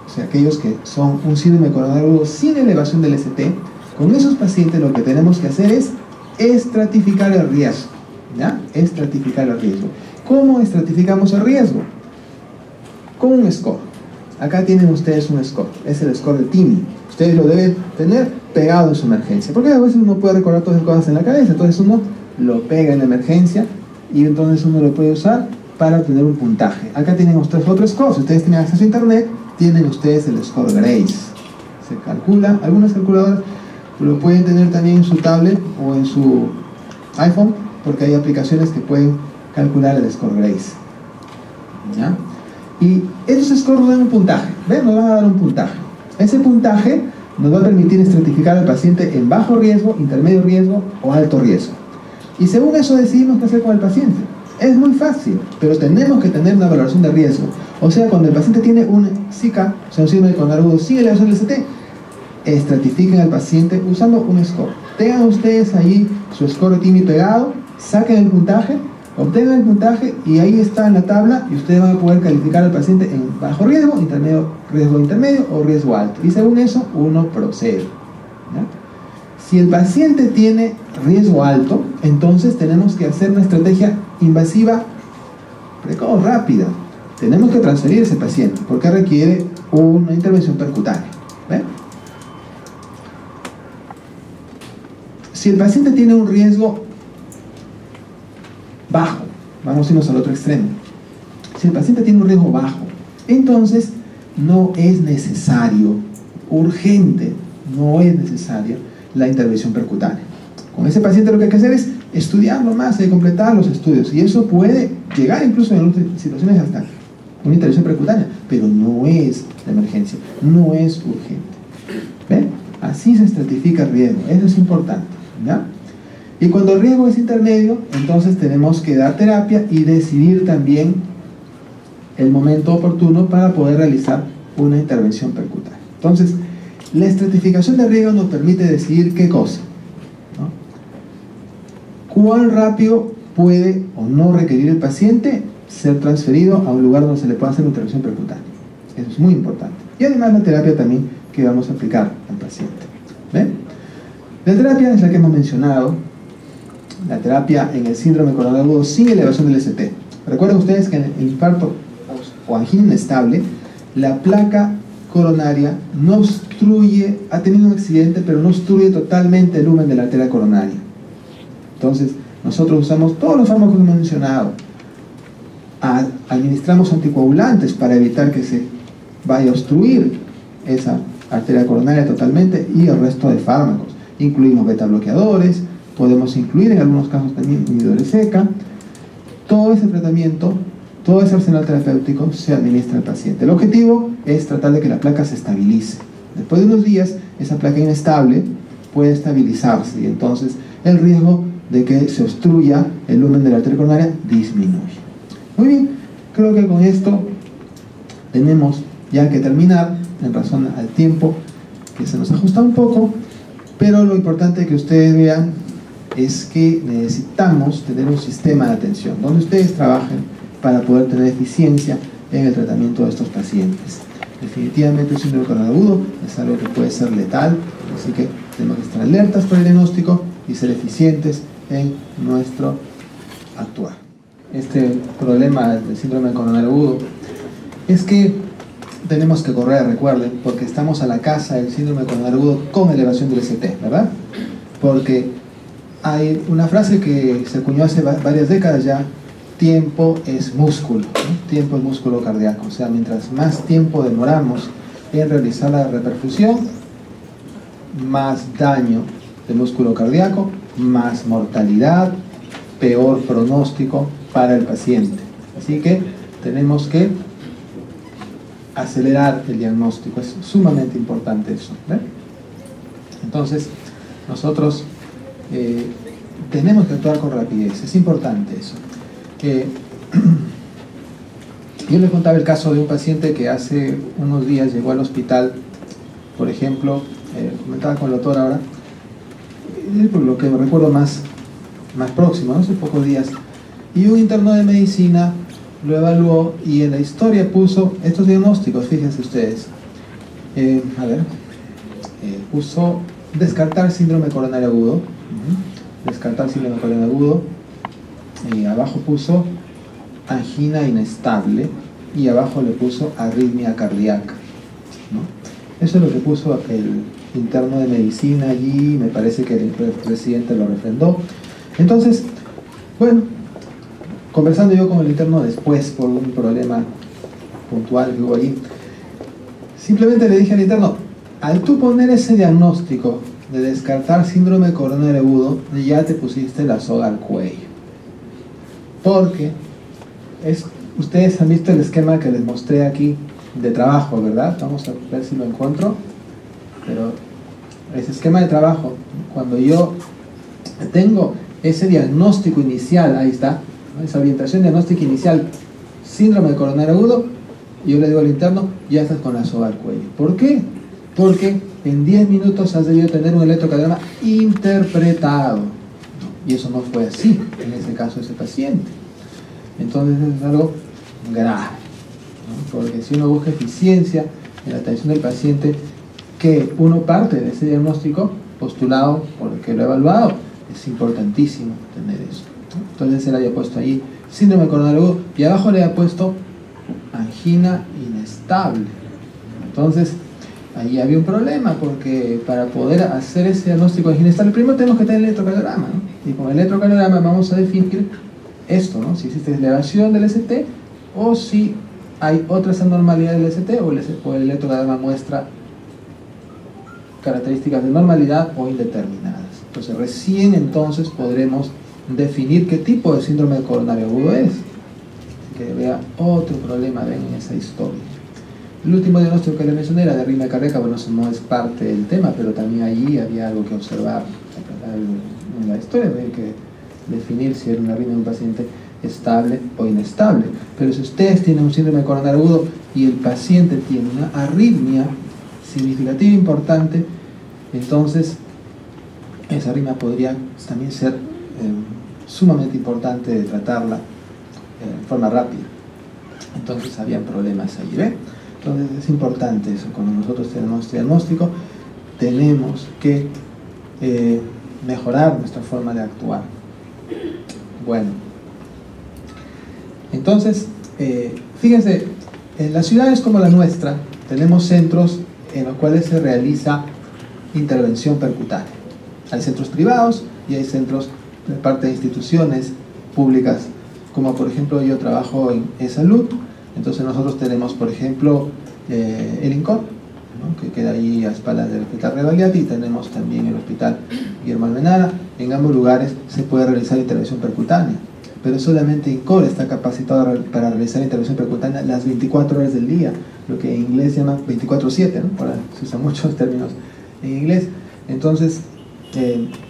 o sea, aquellos que son un síndrome coronario agudo sin elevación del ST, con esos pacientes lo que tenemos que hacer es estratificar el riesgo, ¿ya? Estratificar el riesgo. ¿Cómo estratificamos el riesgo? Con un score. Acá tienen ustedes un score, es el score de TIMI. Ustedes lo deben tener pegado en su emergencia, porque a veces uno puede recordar todas las cosas en la cabeza, entonces uno lo pega en la emergencia y entonces uno lo puede usar para obtener un puntaje. Acá tienen ustedes otro score. Si ustedes tienen acceso a internet, tienen ustedes el score Grace. Se calcula, algunas calculadoras lo pueden tener también en su tablet o en su iPhone, porque hay aplicaciones que pueden calcular el score Grace, ¿ya? Y esos scores nos dan un puntaje, ¿ven? Nos van a dar un puntaje. Ese puntaje nos va a permitir estratificar al paciente en bajo riesgo, intermedio riesgo o alto riesgo. Y según eso decidimos qué hacer con el paciente. Es muy fácil, pero tenemos que tener una valoración de riesgo. O sea, cuando el paciente tiene un SICA, o sea, un síndrome coronario agudo sin elevación del ST, estratifiquen al paciente usando un score. Tengan ustedes ahí su score de TIMI pegado, saquen el puntaje, obtengan el puntaje y ahí está en la tabla y ustedes van a poder calificar al paciente en bajo riesgo, riesgo intermedio o riesgo alto. Y según eso, uno procede, ¿ya? Si el paciente tiene riesgo alto, entonces tenemos que hacer una estrategia invasiva precoz, rápida. Tenemos que transferir a ese paciente porque requiere una intervención percutánea. ¿Ven? Si el paciente tiene un riesgo bajo, vamos a irnos al otro extremo. Si el paciente tiene un riesgo bajo, entonces no es necesario, urgente, no es necesaria la intervención percutánea. Con ese paciente lo que hay que hacer es estudiarlo más, hay que completar los estudios, y eso puede llegar incluso en situaciones hasta una intervención percutánea, pero no es de emergencia, no es urgente. ¿Ven? Así se estratifica el riesgo, eso es importante, ¿ya? Y cuando el riesgo es intermedio, entonces tenemos que dar terapia y decidir también el momento oportuno para poder realizar una intervención percutánea. Entonces, la estratificación de riesgo nos permite decidir qué cosa, ¿no? Cuán rápido puede o no requerir el paciente ser transferido a un lugar donde se le pueda hacer una intervención percutánea. Eso es muy importante. Y además la terapia también que vamos a aplicar al paciente. ¿Ven? La terapia es la que hemos mencionado, la terapia en el síndrome coronarial agudo sin elevación del ST. Recuerden ustedes que en el infarto o angina inestable, la placa coronaria no obstruye, ha tenido un accidente, pero no obstruye totalmente el lumen de la arteria coronaria. Entonces, nosotros usamos todos los fármacos que hemos mencionado, administramos anticoagulantes para evitar que se vaya a obstruir esa arteria coronaria totalmente, y el resto de fármacos. Incluimos beta bloqueadores, podemos incluir en algunos casos también inhibidores SECA. Todo ese tratamiento, todo ese arsenal terapéutico se administra al paciente. El objetivo es tratar de que la placa se estabilice. Después de unos días, esa placa inestable puede estabilizarse, y entonces el riesgo de que se obstruya el lumen de la arteria coronaria disminuye. Muy bien, creo que con esto tenemos ya que terminar en razón al tiempo que se nos ajusta un poco, pero lo importante que ustedes vean es que necesitamos tener un sistema de atención donde ustedes trabajen para poder tener eficiencia en el tratamiento de estos pacientes. Definitivamente el síndrome coronarial agudo es algo que puede ser letal, así que tenemos que estar alertas por el diagnóstico y ser eficientes en nuestro actuar. Este problema del síndrome coronarial agudo es que tenemos que correr, recuerden, porque estamos a la casa del síndrome coronarial agudo con elevación del ST, ¿verdad? Porque hay una frase que se acuñó hace varias décadas ya: tiempo es músculo, ¿no? Tiempo es músculo cardíaco. O sea, mientras más tiempo demoramos en realizar la reperfusión, más daño de músculo cardíaco, más mortalidad, peor pronóstico para el paciente. Así que tenemos que acelerar el diagnóstico, es sumamente importante eso, ¿ven? Entonces, nosotros tenemos que actuar con rapidez, es importante eso. Yo les contaba el caso de un paciente que hace unos días llegó al hospital, por ejemplo, comentaba con el doctor ahora, por lo que me recuerdo más próximo, ¿no? Hace pocos días, y un interno de medicina lo evaluó y en la historia puso estos diagnósticos, fíjense ustedes. Puso descartar síndrome coronario agudo, descartar síndrome coronario agudo, y abajo puso angina inestable, y abajo le puso arritmia cardíaca, ¿no? Eso es lo que puso el interno de medicina allí, me parece que el presidente lo refrendó. Entonces, bueno, conversando yo con el interno después por un problema puntual que hubo allí, simplemente le dije al interno: al tú poner ese diagnóstico de descartar síndrome coronario agudo, ya te pusiste la soga al cuello, porque ustedes han visto el esquema que les mostré aquí de trabajo, ¿verdad? Vamos a ver si lo encuentro, pero ese esquema de trabajo, cuando yo tengo ese diagnóstico inicial, ahí está, ¿no? Esa orientación diagnóstica inicial, síndrome coronario agudo, yo le digo al interno: ya estás con la soga al cuello. ¿Por qué? Porque en 10 minutos has debido tener un electrocardiograma interpretado, y eso no fue así en ese caso de ese paciente. Entonces es algo grave, ¿no? Porque si uno busca eficiencia en la atención del paciente, que uno parte de ese diagnóstico postulado por el que lo ha evaluado, es importantísimo tener eso, ¿no? Entonces él había puesto ahí síndrome coronario agudo y abajo le había puesto angina inestable. Entonces ahí había un problema, porque para poder hacer ese diagnóstico de angina inestable, primero tenemos que tener el electrocardiograma, ¿no? Y con el electrocardiograma vamos a definir esto, ¿no? Si existe elevación del ST o si hay otras anormalidades del ST, o el electrocardiograma muestra características de normalidad o indeterminadas. Entonces recién entonces podremos definir qué tipo de síndrome coronario agudo es. Así que vea otro problema, ven, en esa historia. El último diagnóstico que le mencioné era de arritmia cardíaca. Bueno, eso no es parte del tema, pero también allí había algo que observar en la historia. Había que definir si era una arritmia de un paciente estable o inestable. Pero si ustedes tienen un síndrome coronario agudo y el paciente tiene una arritmia significativa importante, entonces esa arritmia podría también ser sumamente importante de tratarla en forma rápida. Entonces había problemas ahí, ¿ve? Entonces es importante eso. Cuando nosotros tenemos este diagnóstico, tenemos que mejorar nuestra forma de actuar. Bueno, entonces fíjense, en las ciudades como la nuestra tenemos centros en los cuales se realiza intervención percutánea. Hay centros privados y hay centros de parte de instituciones públicas, como por ejemplo yo trabajo en E-Salud. Entonces nosotros tenemos, por ejemplo, el INCOR, ¿no?, que queda ahí a espaldas del Hospital Rebagliati, y tenemos también el Hospital Guillermo Almenara. En ambos lugares se puede realizar intervención percutánea, pero solamente INCOR está capacitado para realizar intervención percutánea las 24 horas del día, lo que en inglés se llama 24/7, ¿no? Ahora se usan muchos términos en inglés. Entonces,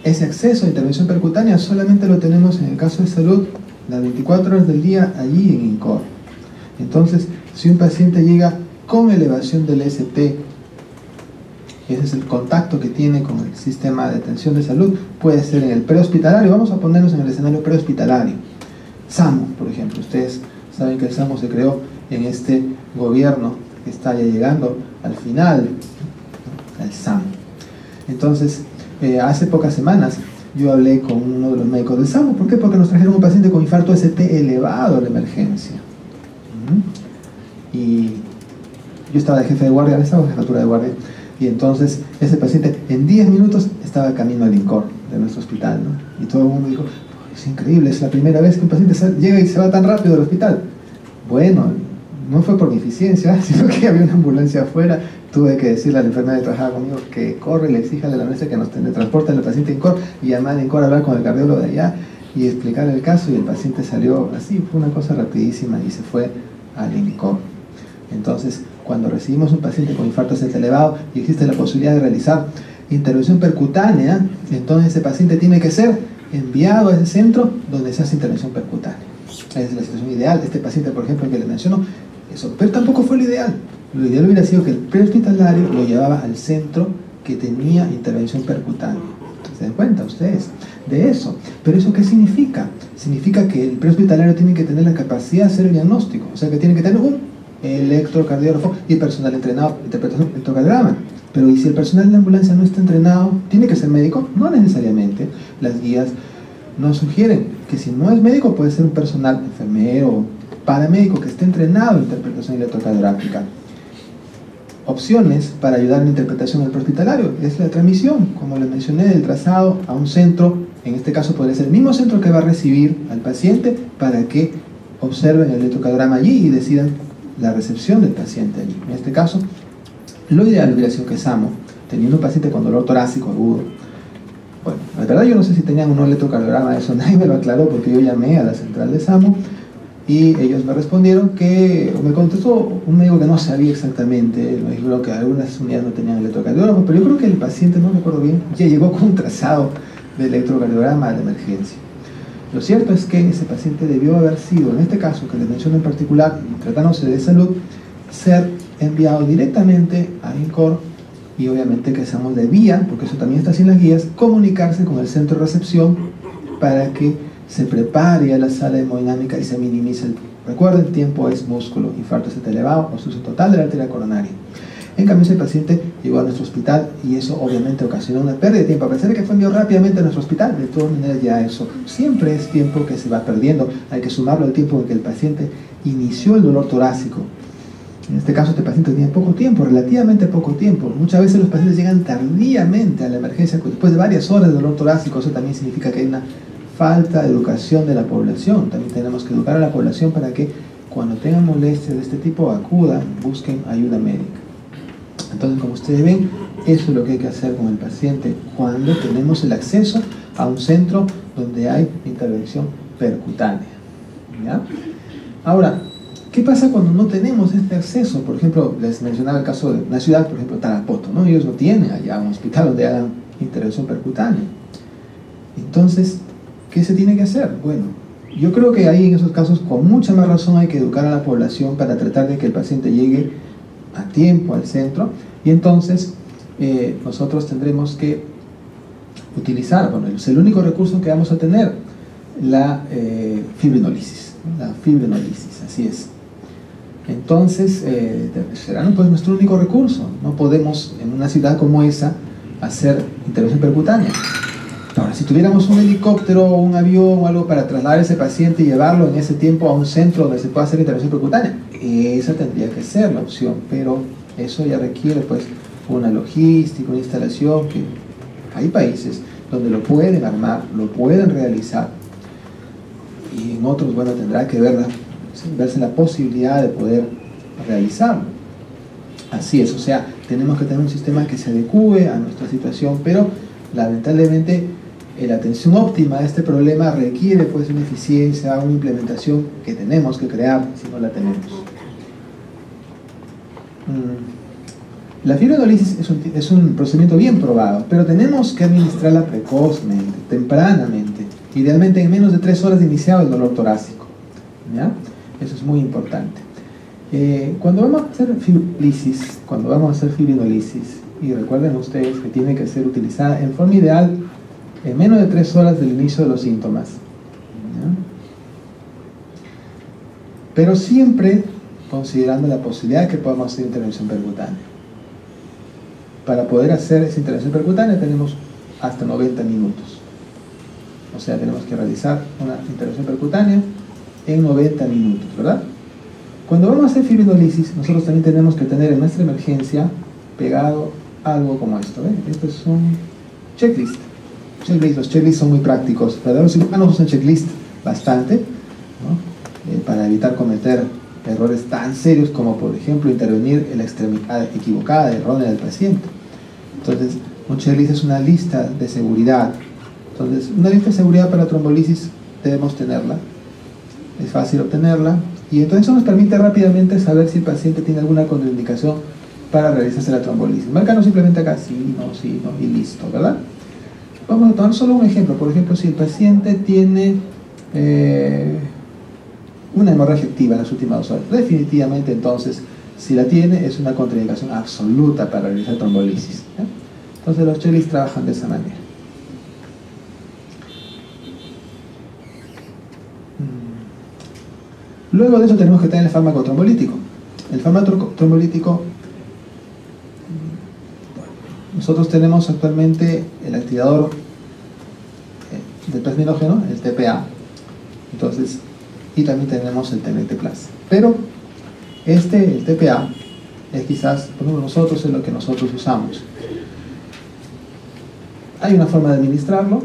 ese acceso a intervención percutánea solamente lo tenemos en el caso de salud las 24 horas del día allí en INCOR. Entonces, si un paciente llega con elevación del ST, ese es el contacto que tiene con el sistema de atención de salud, puede ser en el prehospitalario. Vamos a ponernos en el escenario prehospitalario. SAMU, por ejemplo. Ustedes saben que el SAMU se creó en este gobierno que está ya llegando al final, ¿no?, al SAMU. Entonces, hace pocas semanas yo hablé con uno de los médicos del SAMU. ¿Por qué? Porque nos trajeron un paciente con infarto ST elevado a la emergencia. Y yo estaba de jefe de guardia, estaba de jefatura de guardia, y entonces ese paciente en 10 minutos estaba camino al INCOR de nuestro hospital, ¿no? Y todo el mundo dijo, es increíble, es la primera vez que un paciente llega y se va tan rápido del hospital. Bueno, no fue por mi eficiencia, sino que había una ambulancia afuera. Tuve que decirle a la enfermera que trabajaba conmigo que corre y le exija a la ambulancia que nos transporte al paciente INCOR, y llamar a INCOR a hablar con el cardiólogo de allá y explicarle el caso, y el paciente salió así, fue una cosa rapidísima, y se fue al INCOR. Entonces, cuando recibimos un paciente con infarto ST elevado y existe la posibilidad de realizar intervención percutánea, entonces ese paciente tiene que ser enviado a ese centro donde se hace intervención percutánea. Esa es la situación ideal. Este paciente, por ejemplo, el que les menciono, eso, pero tampoco fue lo ideal. Lo ideal hubiera sido que el prehospitalario lo llevaba al centro que tenía intervención percutánea. ¿Se dan cuenta ustedes de eso? ¿Pero eso qué significa? Significa que el prehospitalario tiene que tener la capacidad de hacer el diagnóstico, o sea que tiene que tener un electrocardiógrafo y personal entrenado para interpretar un electrocardiograma. Pero ¿y si el personal de la ambulancia no está entrenado? ¿Tiene que ser médico? No necesariamente. Las guías nos sugieren que si no es médico puede ser un personal enfermero o paramédico que esté entrenado en interpretación electrocardiográfica. Opciones para ayudar en la interpretación del prehospitalario es la transmisión, como les mencioné, del trazado a un centro. En este caso podría ser el mismo centro que va a recibir al paciente para que observen el electrocardiograma allí y decidan la recepción del paciente allí. En este caso, lo ideal hubiera sido que SAMU, teniendo un paciente con dolor torácico agudo, bueno, la verdad yo no sé si tenían un electrocardiograma, eso nadie me lo aclaró, porque yo llamé a la central de SAMU y ellos me respondieron que, o me contestó un médico que no sabía exactamente, me dijo que algunas unidades no tenían electrocardiograma, pero yo creo que el paciente, no recuerdo bien, ya llegó con un trazado de electrocardiograma a la emergencia. Lo cierto es que ese paciente debió haber sido, en este caso que les menciono en particular, tratándose de salud, ser enviado directamente a INCOR, y obviamente que SAMU debía, porque eso también está así en las guías, comunicarse con el centro de recepción para que se prepare a la sala de hemodinámica y se minimice el tiempo. Recuerden, el tiempo es músculo, infarto ST elevado, obstrucción total de la arteria coronaria. En cambio, ese paciente llegó a nuestro hospital y eso obviamente ocasionó una pérdida de tiempo. A pesar de que fue enviado rápidamente a nuestro hospital, de todas maneras ya eso siempre es tiempo que se va perdiendo. Hay que sumarlo al tiempo en que el paciente inició el dolor torácico. En este caso, este paciente tenía poco tiempo, relativamente poco tiempo. Muchas veces los pacientes llegan tardíamente a la emergencia después de varias horas de dolor torácico. Eso también significa que hay una falta de educación de la población. También tenemos que educar a la población para que cuando tengan molestias de este tipo acudan, busquen ayuda médica. Entonces, como ustedes ven, Eso es lo que hay que hacer con el paciente cuando tenemos el acceso a un centro donde hay intervención percutánea, ¿ya? Ahora, ¿qué pasa cuando no tenemos este acceso? Por ejemplo, les mencionaba el caso de una ciudad, por ejemplo, Tarapoto, ¿no? Ellos no tienen allá un hospital donde hagan intervención percutánea. Entonces, ¿qué se tiene que hacer? Bueno, yo creo que ahí en esos casos con mucha más razón hay que educar a la población para tratar de que el paciente llegue a tiempo al centro, y entonces nosotros tendremos que utilizar, bueno, es el único recurso que vamos a tener, la fibrinolisis, ¿no? La fibrinolisis, así es. Entonces, será pues nuestro único recurso. No podemos en una ciudad como esa hacer intervención percutánea. Ahora, si tuviéramos un helicóptero o un avión o algo para trasladar a ese paciente y llevarlo en ese tiempo a un centro donde se pueda hacer intervención percutánea, esa tendría que ser la opción, pero eso ya requiere pues una logística, una instalación, que hay países donde lo pueden armar, lo pueden realizar, y en otros, bueno, tendrá que verse la posibilidad de poder realizarlo. Así es, o sea, tenemos que tener un sistema que se adecue a nuestra situación, pero lamentablemente la atención óptima a este problema requiere pues una eficiencia, una implementación que tenemos que crear si no la tenemos. La fibrinolisis es un procedimiento bien probado, pero tenemos que administrarla precozmente, tempranamente, idealmente en menos de 3 horas de iniciado el dolor torácico, ¿ya? Eso es muy importante. Cuando vamos a hacer fibrinolisis, y recuerden ustedes que tiene que ser utilizada en forma ideal en menos de 3 horas del inicio de los síntomas, ¿ya? Pero siempre considerando la posibilidad de que podamos hacer intervención percutánea. Para poder hacer esa intervención percutánea tenemos hasta 90 minutos. O sea, tenemos que realizar una intervención percutánea en 90 minutos, ¿verdad? Cuando vamos a hacer fibrinolisis, nosotros también tenemos que tener en nuestra emergencia pegado algo como esto, ¿ven? Esto es un checklist. Los checklists son muy prácticos, ¿verdad? Los cirujanos usan checklist bastante, ¿no? Para evitar cometer errores tan serios como, por ejemplo, intervenir en la extremidad equivocada, errónea del paciente. Entonces, un checklist es una lista de seguridad. Entonces, una lista de seguridad para trombolisis debemos tenerla. Es fácil obtenerla. Y entonces eso nos permite rápidamente saber si el paciente tiene alguna contraindicación para realizarse la trombolisis. Marcando simplemente acá sí, no, y listo, ¿verdad? Vamos a tomar solo un ejemplo. Por ejemplo, si el paciente tiene una hemorragia activa en las últimas 2 horas, definitivamente entonces, si la tiene, es una contraindicación absoluta para realizar trombolisis, ¿eh? Entonces los checklists trabajan de esa manera. Luego de eso tenemos que tener el fármaco trombolítico. El fármaco trombolítico, nosotros tenemos actualmente el activador del plasminógeno, el TPA, entonces, y también tenemos el TNT+. Pero el TPA es quizás, por ejemplo, nosotros es lo que nosotros usamos. Hay una forma de administrarlo.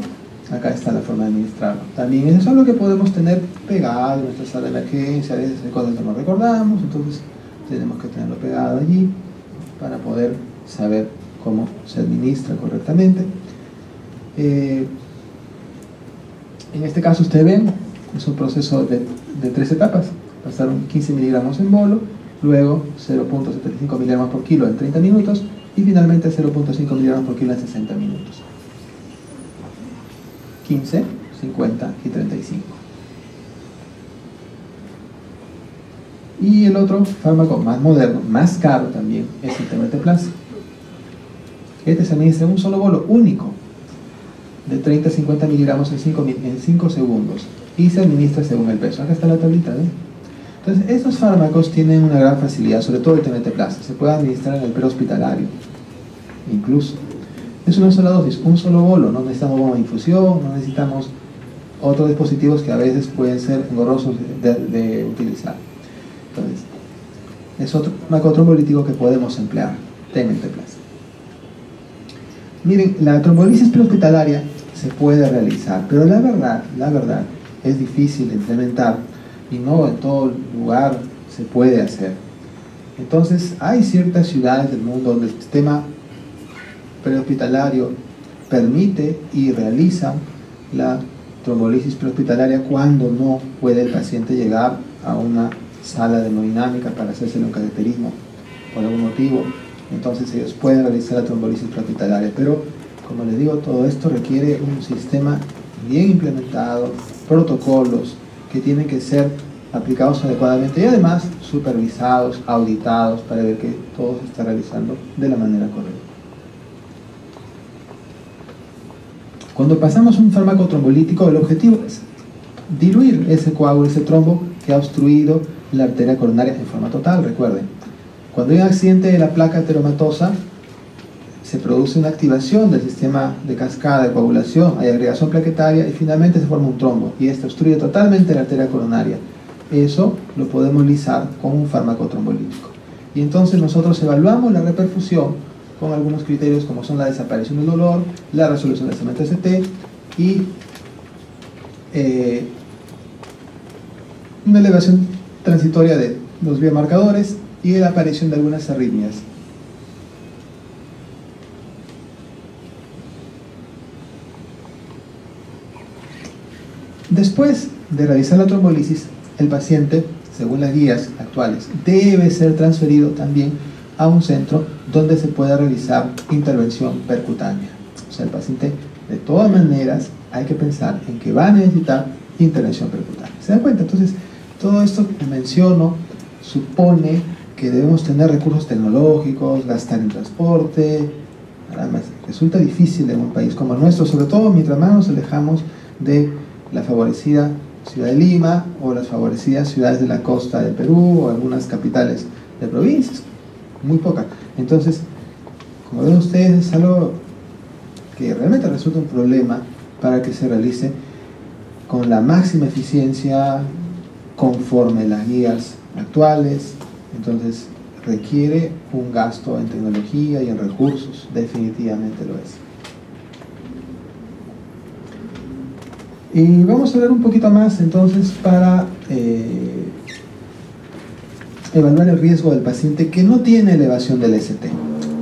Acá está la forma de administrarlo. También eso es algo que podemos tener pegado en nuestra sala de emergencia. A veces hay cosas que no recordamos, entonces tenemos que tenerlo pegado allí para poder saber cómo se administra correctamente. En este caso ustedes ven, es un proceso de 3 etapas. Pasaron 15 miligramos en bolo, luego 0.75 miligramos por kilo en 30 minutos y finalmente 0.5 miligramos por kilo en 60 minutos. 15, 50 y 35. Y el otro fármaco más moderno, más caro también, es el TNT+. Este se administra en un solo bolo único, de 30 a 50 miligramos en 5 segundos, y se administra según el peso. Acá está la tablita, ¿eh? Entonces, estos fármacos tienen una gran facilidad, sobre todo el TNT+. Se puede administrar en el prehospitalario, incluso. Es una sola dosis, un solo bolo, no necesitamos bomba de infusión, no necesitamos otros dispositivos que a veces pueden ser engorrosos de utilizar. Entonces, es otro fármaco trombolítico que podemos emplear, TNT+. Miren, la trombolisis prehospitalaria se puede realizar, pero la verdad, es difícil de implementar y no en todo lugar se puede hacer. Entonces, hay ciertas ciudades del mundo donde el sistema prehospitalario permite y realiza la trombolisis prehospitalaria cuando no puede el paciente llegar a una sala de hemodinámica para hacerse un cateterismo por algún motivo. Entonces ellos pueden realizar la trombolisis prehospitalaria, pero como les digo, todo esto requiere un sistema bien implementado, protocolos que tienen que ser aplicados adecuadamente y además supervisados, auditados para ver que todo se está realizando de la manera correcta. Cuando pasamos un fármaco trombolítico, el objetivo es diluir ese coágulo, ese trombo que ha obstruido la arteria coronaria en forma total. Recuerden, cuando hay un accidente de la placa ateromatosa, se produce una activación del sistema de cascada de coagulación, hay agregación plaquetaria y finalmente se forma un trombo y este obstruye totalmente la arteria coronaria. Eso lo podemos lisar con un fármaco trombolítico. Y entonces nosotros evaluamos la reperfusión con algunos criterios como son la desaparición del dolor, la resolución del segmento ST y una elevación transitoria de los biomarcadores y la aparición de algunas arritmias. Después de realizar la trombolisis, el paciente, según las guías actuales, debe ser transferido también a un centro donde se pueda realizar intervención percutánea. O sea, el paciente, de todas maneras, hay que pensar en que va a necesitar intervención percutánea. ¿Se dan cuenta? Entonces, todo esto que menciono supone que debemos tener recursos tecnológicos, gastar en transporte. Además, resulta difícil en un país como el nuestro, sobre todo mientras más nos alejamos de la favorecida ciudad de Lima o las favorecidas ciudades de la costa del Perú o algunas capitales de provincias, muy pocas. Entonces, como ven ustedes, es algo que realmente resulta un problema para que se realice con la máxima eficiencia conforme las guías actuales. Entonces requiere un gasto en tecnología y en recursos, definitivamente lo es. Y vamos a ver un poquito más entonces para evaluar el riesgo del paciente que no tiene elevación del ST.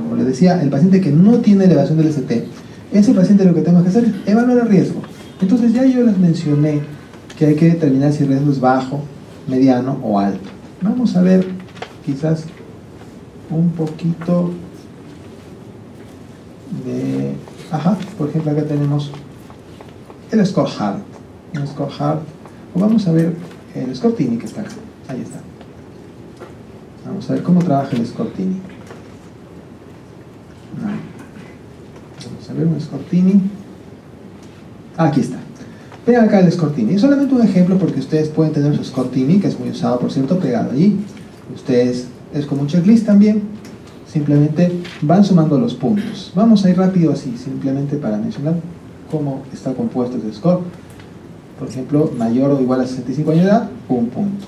Como les decía, el paciente que no tiene elevación del ST, ese paciente lo que tenemos que hacer es evaluar el riesgo. Entonces ya yo les mencioné que hay que determinar si el riesgo es bajo, mediano o alto. Vamos a ver quizás un poquito de... por ejemplo acá tenemos el score HART, un score HART, o vamos a ver el score TINI que está acá, ahí está. Vamos a ver cómo trabaja el score TINI. Vamos a ver un score TINI. Aquí está. Vean acá el score TINI. Es solamente un ejemplo porque ustedes pueden tener su score TINI, que es muy usado por cierto, pegado allí. Ustedes, es como un checklist también, simplemente van sumando los puntos. Vamos a ir rápido así, simplemente para mencionar cómo está compuesto ese score. Por ejemplo, mayor o igual a 65 años de edad, un punto.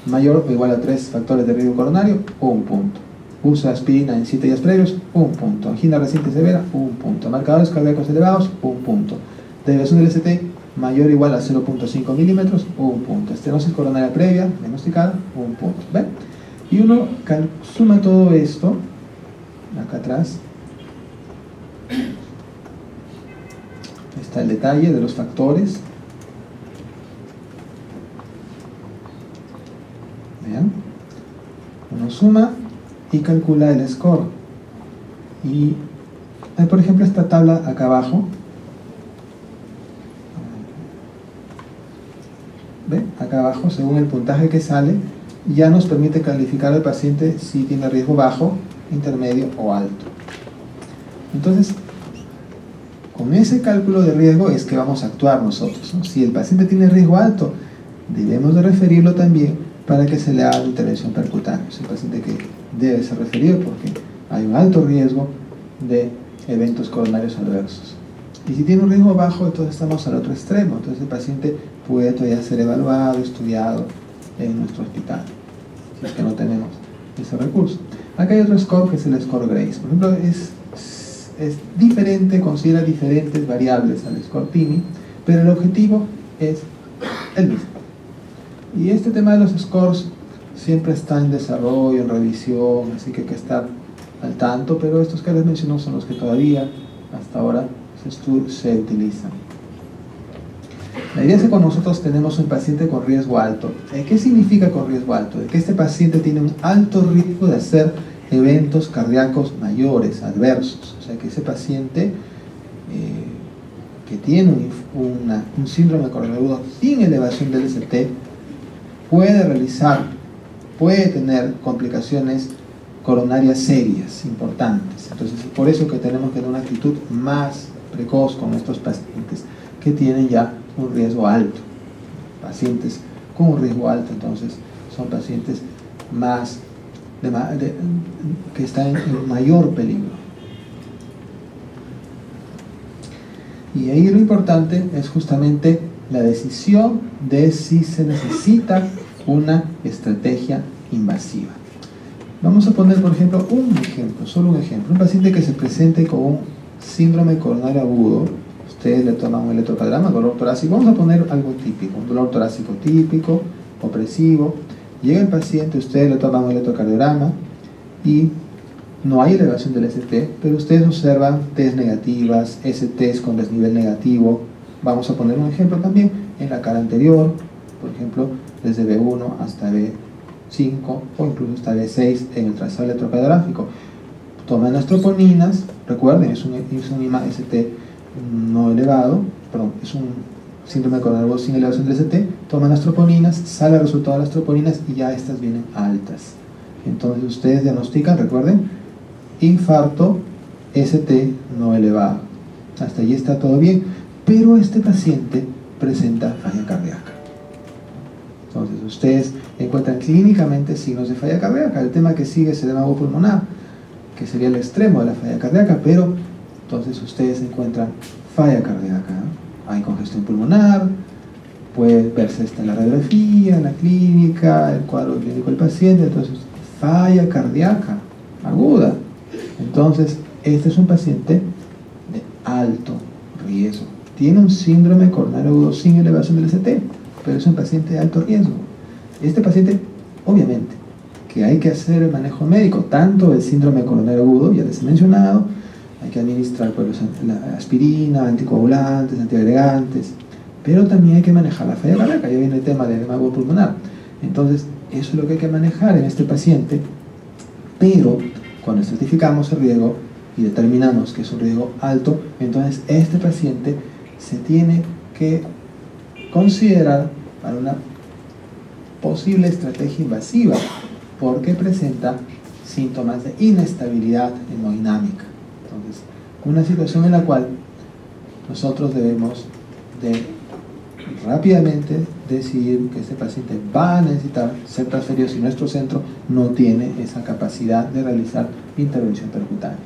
Mayor o igual a 3 factores de riesgo coronario, un punto. Uso de aspirina en 7 días previos, un punto. Angina reciente severa, un punto. Marcadores cardíacos elevados, un punto. Deviación del ST mayor o igual a 0.5 milímetros, un punto. Estenosis coronaria previa, diagnosticada, un punto. ¿Ven? Y uno suma todo esto, acá atrás. Está el detalle de los factores. Vean. Uno suma y calcula el score. Y por ejemplo esta tabla acá abajo. ¿Ven? Acá abajo, según el puntaje que sale, ya nos permite calificar al paciente si tiene riesgo bajo, intermedio o alto. Entonces, con ese cálculo de riesgo es que vamos a actuar nosotros, ¿no? Si el paciente tiene riesgo alto, debemos de referirlo también para que se le haga intervención percutánea. Es el paciente que debe ser referido porque hay un alto riesgo de eventos coronarios adversos. Y si tiene un riesgo bajo, entonces estamos al otro extremo. Entonces el paciente puede todavía ser evaluado, estudiado en nuestro hospital, si es que no tenemos ese recurso. Acá hay otro score que es el score Grace. Por ejemplo, es diferente, considera diferentes variables al score TINI, pero el objetivo es el mismo. Y este tema de los scores siempre está en desarrollo, en revisión, así que hay que estar al tanto, pero estos que les menciono son los que todavía hasta ahora se utilizan. La idea es que cuando nosotros tenemos un paciente con riesgo alto, ¿qué significa con riesgo alto? De que este paciente tiene un alto riesgo de hacer eventos cardíacos mayores, adversos. O sea, que ese paciente que tiene un síndrome coronariano agudo sin elevación del ST puede tener complicaciones coronarias serias, importantes. Entonces, es por eso que tenemos que tener una actitud más precoz con estos pacientes que tienen ya un riesgo alto. Pacientes con un riesgo alto, entonces, son pacientes que están en mayor peligro. Y ahí lo importante es justamente la decisión de si se necesita una estrategia invasiva. Vamos a poner, por ejemplo, solo un ejemplo. Un paciente que se presente con un síndrome coronario agudo, ustedes le toman un electrocardiograma, dolor torácico, vamos a poner algo típico, un dolor torácico típico, opresivo. Llega el paciente, ustedes le toman un electrocardiograma y no hay elevación del ST, pero ustedes observan T's negativas, STs con desnivel negativo. Vamos a poner un ejemplo también en la cara anterior, por ejemplo, desde B1 hasta B5 o incluso hasta B6 en el trazado electrocardiográfico. Toman las troponinas, recuerden, es un ST no elevado, perdón, es un síndrome coronario sin elevación del ST. Toman las troponinas, sale el resultado de las troponinas y ya estas vienen altas. Entonces ustedes diagnostican, recuerden, infarto ST no elevado. Hasta allí está todo bien, pero este paciente presenta falla cardíaca. Entonces ustedes encuentran clínicamente signos de falla cardíaca. El tema que sigue es el edema pulmonar, que sería el extremo de la falla cardíaca, pero entonces ustedes encuentran falla cardíaca, ¿no? Hay congestión pulmonar, puede verse esta en la radiografía, en la clínica, el cuadro clínico del paciente. Entonces, falla cardíaca aguda. Entonces, este es un paciente de alto riesgo. Tiene un síndrome coronario agudo sin elevación del ST, pero es un paciente de alto riesgo. Este paciente, obviamente, que hay que hacer el manejo médico, tanto del síndrome coronario agudo, ya les he mencionado, hay que administrar pues, la aspirina, anticoagulantes, antiagregantes, pero también hay que manejar la falla cardíaca. Ya viene el tema del edema pulmonar. Entonces, eso es lo que hay que manejar en este paciente, pero cuando estratificamos el riesgo y determinamos que es un riesgo alto, entonces este paciente se tiene que considerar para una posible estrategia invasiva porque presenta síntomas de inestabilidad hemodinámica. Entonces, una situación en la cual nosotros debemos de rápidamente decidir que este paciente va a necesitar ser transferido si nuestro centro no tiene esa capacidad de realizar intervención percutánea.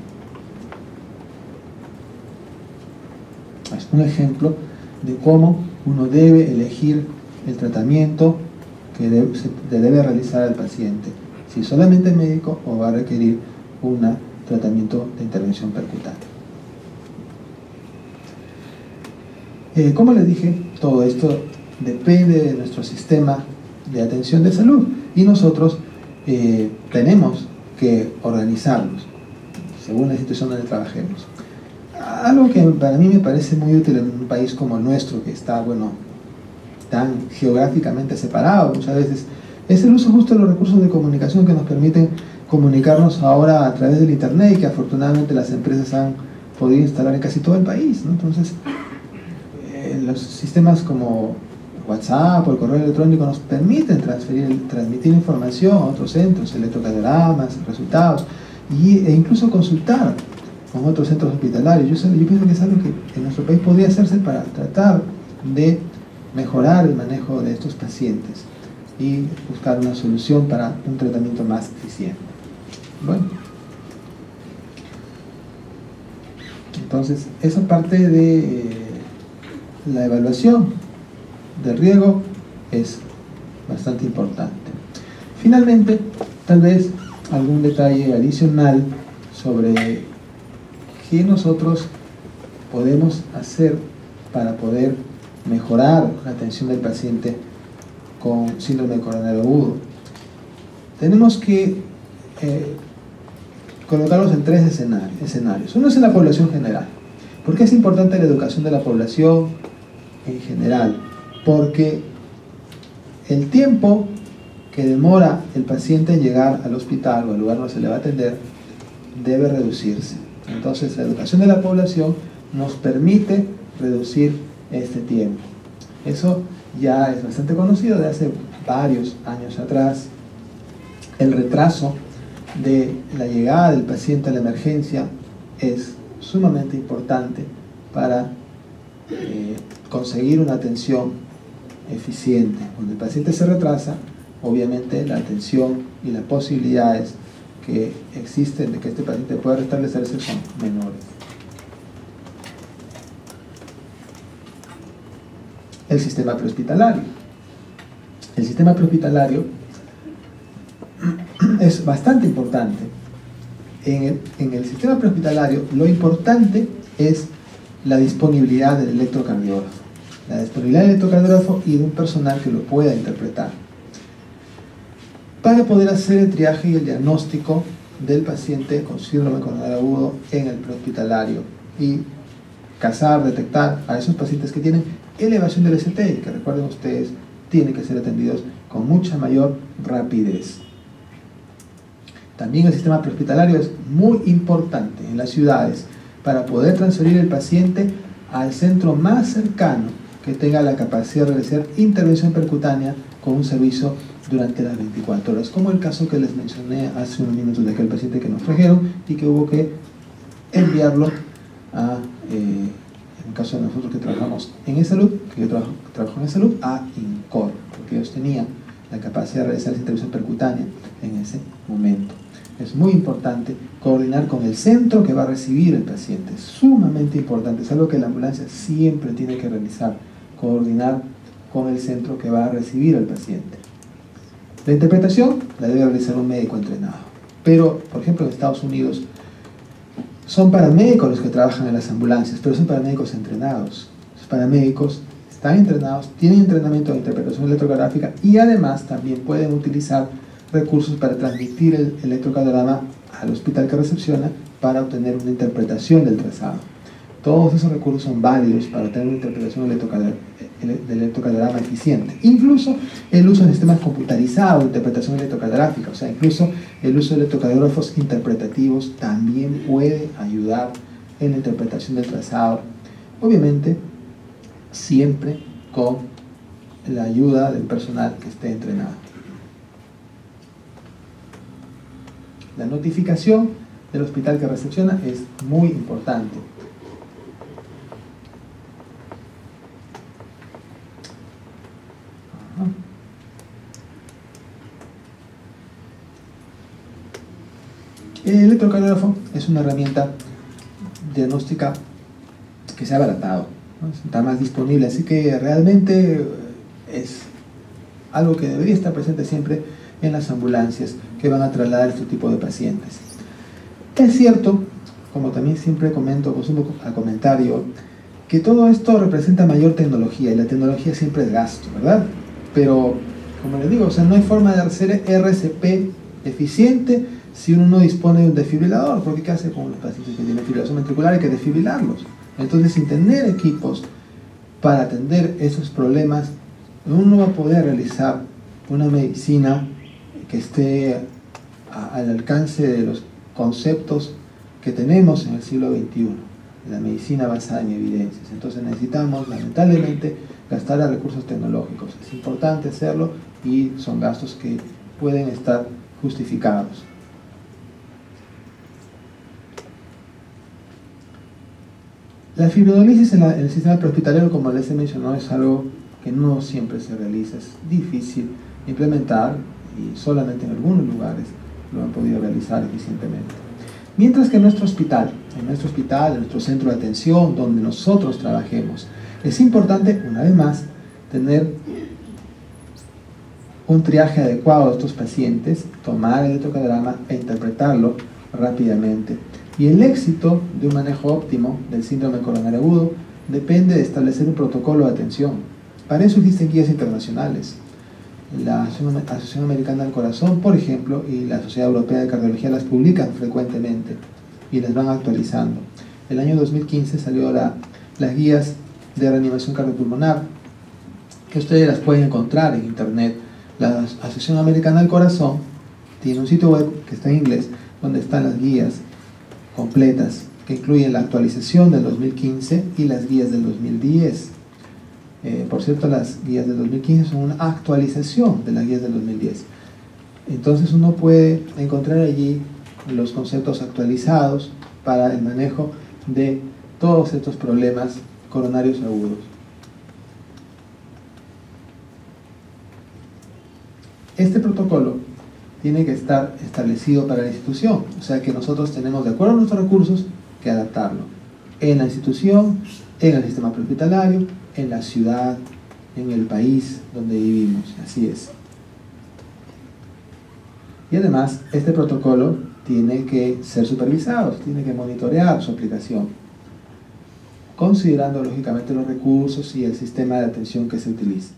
Es un ejemplo de cómo uno debe elegir el tratamiento que debe realizar al paciente, si solamente médico o va a requerir un tratamiento de intervención percutánea. Como les dije, todo esto depende de nuestro sistema de atención de salud y nosotros tenemos que organizarnos según la situación donde trabajemos. Algo que para mí me parece muy útil en un país como el nuestro, que está, tan geográficamente separado muchas veces, es el uso justo de los recursos de comunicación que nos permiten comunicarnos ahora a través del internet y que afortunadamente las empresas han podido instalar en casi todo el país, ¿no? Entonces, los sistemas como WhatsApp o el correo electrónico nos permiten transmitir información a otros centros, electrocardiogramas, resultados, e incluso consultar con otros centros hospitalarios. Yo pienso que es algo que en nuestro país podría hacerse para tratar de mejorar el manejo de estos pacientes y buscar una solución para un tratamiento más eficiente. Bueno, entonces esa parte de la evaluación del riesgo es bastante importante. Finalmente, tal vez algún detalle adicional sobre qué nosotros podemos hacer para poder mejorar la atención del paciente con síndrome coronario agudo. Tenemos que colocarlos en tres escenarios. Uno es en la población general. ¿Por qué es importante la educación de la población en general? Porque el tiempo que demora el paciente en llegar al hospital o al lugar donde se le va a atender debe reducirse. Entonces, la educación de la población nos permite reducir este tiempo. Eso ya es bastante conocido de hace varios años atrás. El retraso de la llegada del paciente a la emergencia es sumamente importante para conseguir una atención eficiente. Cuando el paciente se retrasa, obviamente la atención y las posibilidades que existen de que este paciente pueda restablecerse son menores. El sistema prehospitalario. El sistema prehospitalario es bastante importante. En el sistema prehospitalario lo importante es la disponibilidad del electrocardiógrafo. La disponibilidad del electrocardiógrafo y de un personal que lo pueda interpretar, para poder hacer el triaje y el diagnóstico del paciente con síndrome coronario agudo en el prehospitalario y detectar a esos pacientes que tienen elevación del ST y que, recuerden ustedes, tienen que ser atendidos con mucha mayor rapidez. También el sistema prehospitalario es muy importante en las ciudades para poder transferir el paciente al centro más cercano que tenga la capacidad de realizar intervención percutánea con un servicio durante las 24 horas, como el caso que les mencioné hace unos minutos de aquel paciente que nos trajeron y que hubo que enviarlo a, en el caso de nosotros que trabajamos en e-salud, que yo trabajo en e-salud, a INCOR, porque ellos tenían la capacidad de realizar esa intervención percutánea en ese momento. Es muy importante coordinar con el centro que va a recibir el paciente, es sumamente importante, es algo que la ambulancia siempre tiene que realizar, coordinar con el centro que va a recibir al paciente. La interpretación la debe realizar un médico entrenado, pero por ejemplo en Estados Unidos son paramédicos los que trabajan en las ambulancias, pero son paramédicos entrenados. Los paramédicos están entrenados, tienen entrenamiento de interpretación electrocardiográfica y además también pueden utilizar recursos para transmitir el electrocardiograma al hospital que recepciona para obtener una interpretación del trazado. Todos esos recursos son válidos para obtener una interpretación del electrocardiograma eficiente. Incluso el uso de sistemas computarizados de interpretación electrocardiográfica, o sea, incluso el uso de electrocardiógrafos interpretativos también puede ayudar en la interpretación del trazado. Obviamente, siempre con la ayuda del personal que esté entrenado. La notificación del hospital que recepciona es muy importante. El electrocardiógrafo es una herramienta diagnóstica que se ha abaratado, ¿no? Está más disponible, así que realmente es algo que debería estar presente siempre en las ambulancias que van a trasladar este tipo de pacientes. Es cierto, como también siempre comento, pues a comentario, que todo esto representa mayor tecnología y la tecnología siempre es gasto, ¿verdad? Pero, como les digo, o sea, no hay forma de hacer RCP eficiente si uno no dispone de un desfibrilador, porque ¿qué hace con los pacientes que tienen fibrilación ventricular? Hay que desfibrilarlos. Entonces, sin tener equipos para atender esos problemas, uno no va a poder realizar una medicina que esté al alcance de los conceptos que tenemos en el siglo XXI, la medicina basada en evidencias. Entonces necesitamos, lamentablemente, gastar a recursos tecnológicos. Es importante hacerlo y son gastos que pueden estar justificados. La fibrinolisis en el sistema prehospitalario, como les he mencionado, es algo que no siempre se realiza, es difícil implementar y solamente en algunos lugares lo han podido realizar eficientemente. Mientras que en nuestro hospital, en nuestro centro de atención, donde nosotros trabajemos, es importante, una vez más, tener un triaje adecuado de estos pacientes, tomar el electrocardiograma e interpretarlo rápidamente. Y el éxito de un manejo óptimo del síndrome coronario agudo depende de establecer un protocolo de atención. Para eso existen guías internacionales. La Asociación Americana del Corazón, por ejemplo, y la Sociedad Europea de Cardiología las publican frecuentemente y las van actualizando. El año 2015 salió las guías de reanimación cardiopulmonar, que ustedes las pueden encontrar en internet. La Asociación Americana del Corazón tiene un sitio web que está en inglés, donde están las guías completas, que incluyen la actualización del 2015 y las guías del 2010. Por cierto, las guías del 2015 son una actualización de las guías del 2010. Entonces uno puede encontrar allí los conceptos actualizados para el manejo de todos estos problemas coronarios agudos. Este protocolo tiene que estar establecido para la institución, o sea que nosotros tenemos, de acuerdo a nuestros recursos, que adaptarlo en la institución, en el sistema prehospitalario, en la ciudad, en el país donde vivimos. Así es. Y además, este protocolo tiene que ser supervisado, tiene que monitorear su aplicación, considerando lógicamente los recursos y el sistema de atención que se utiliza.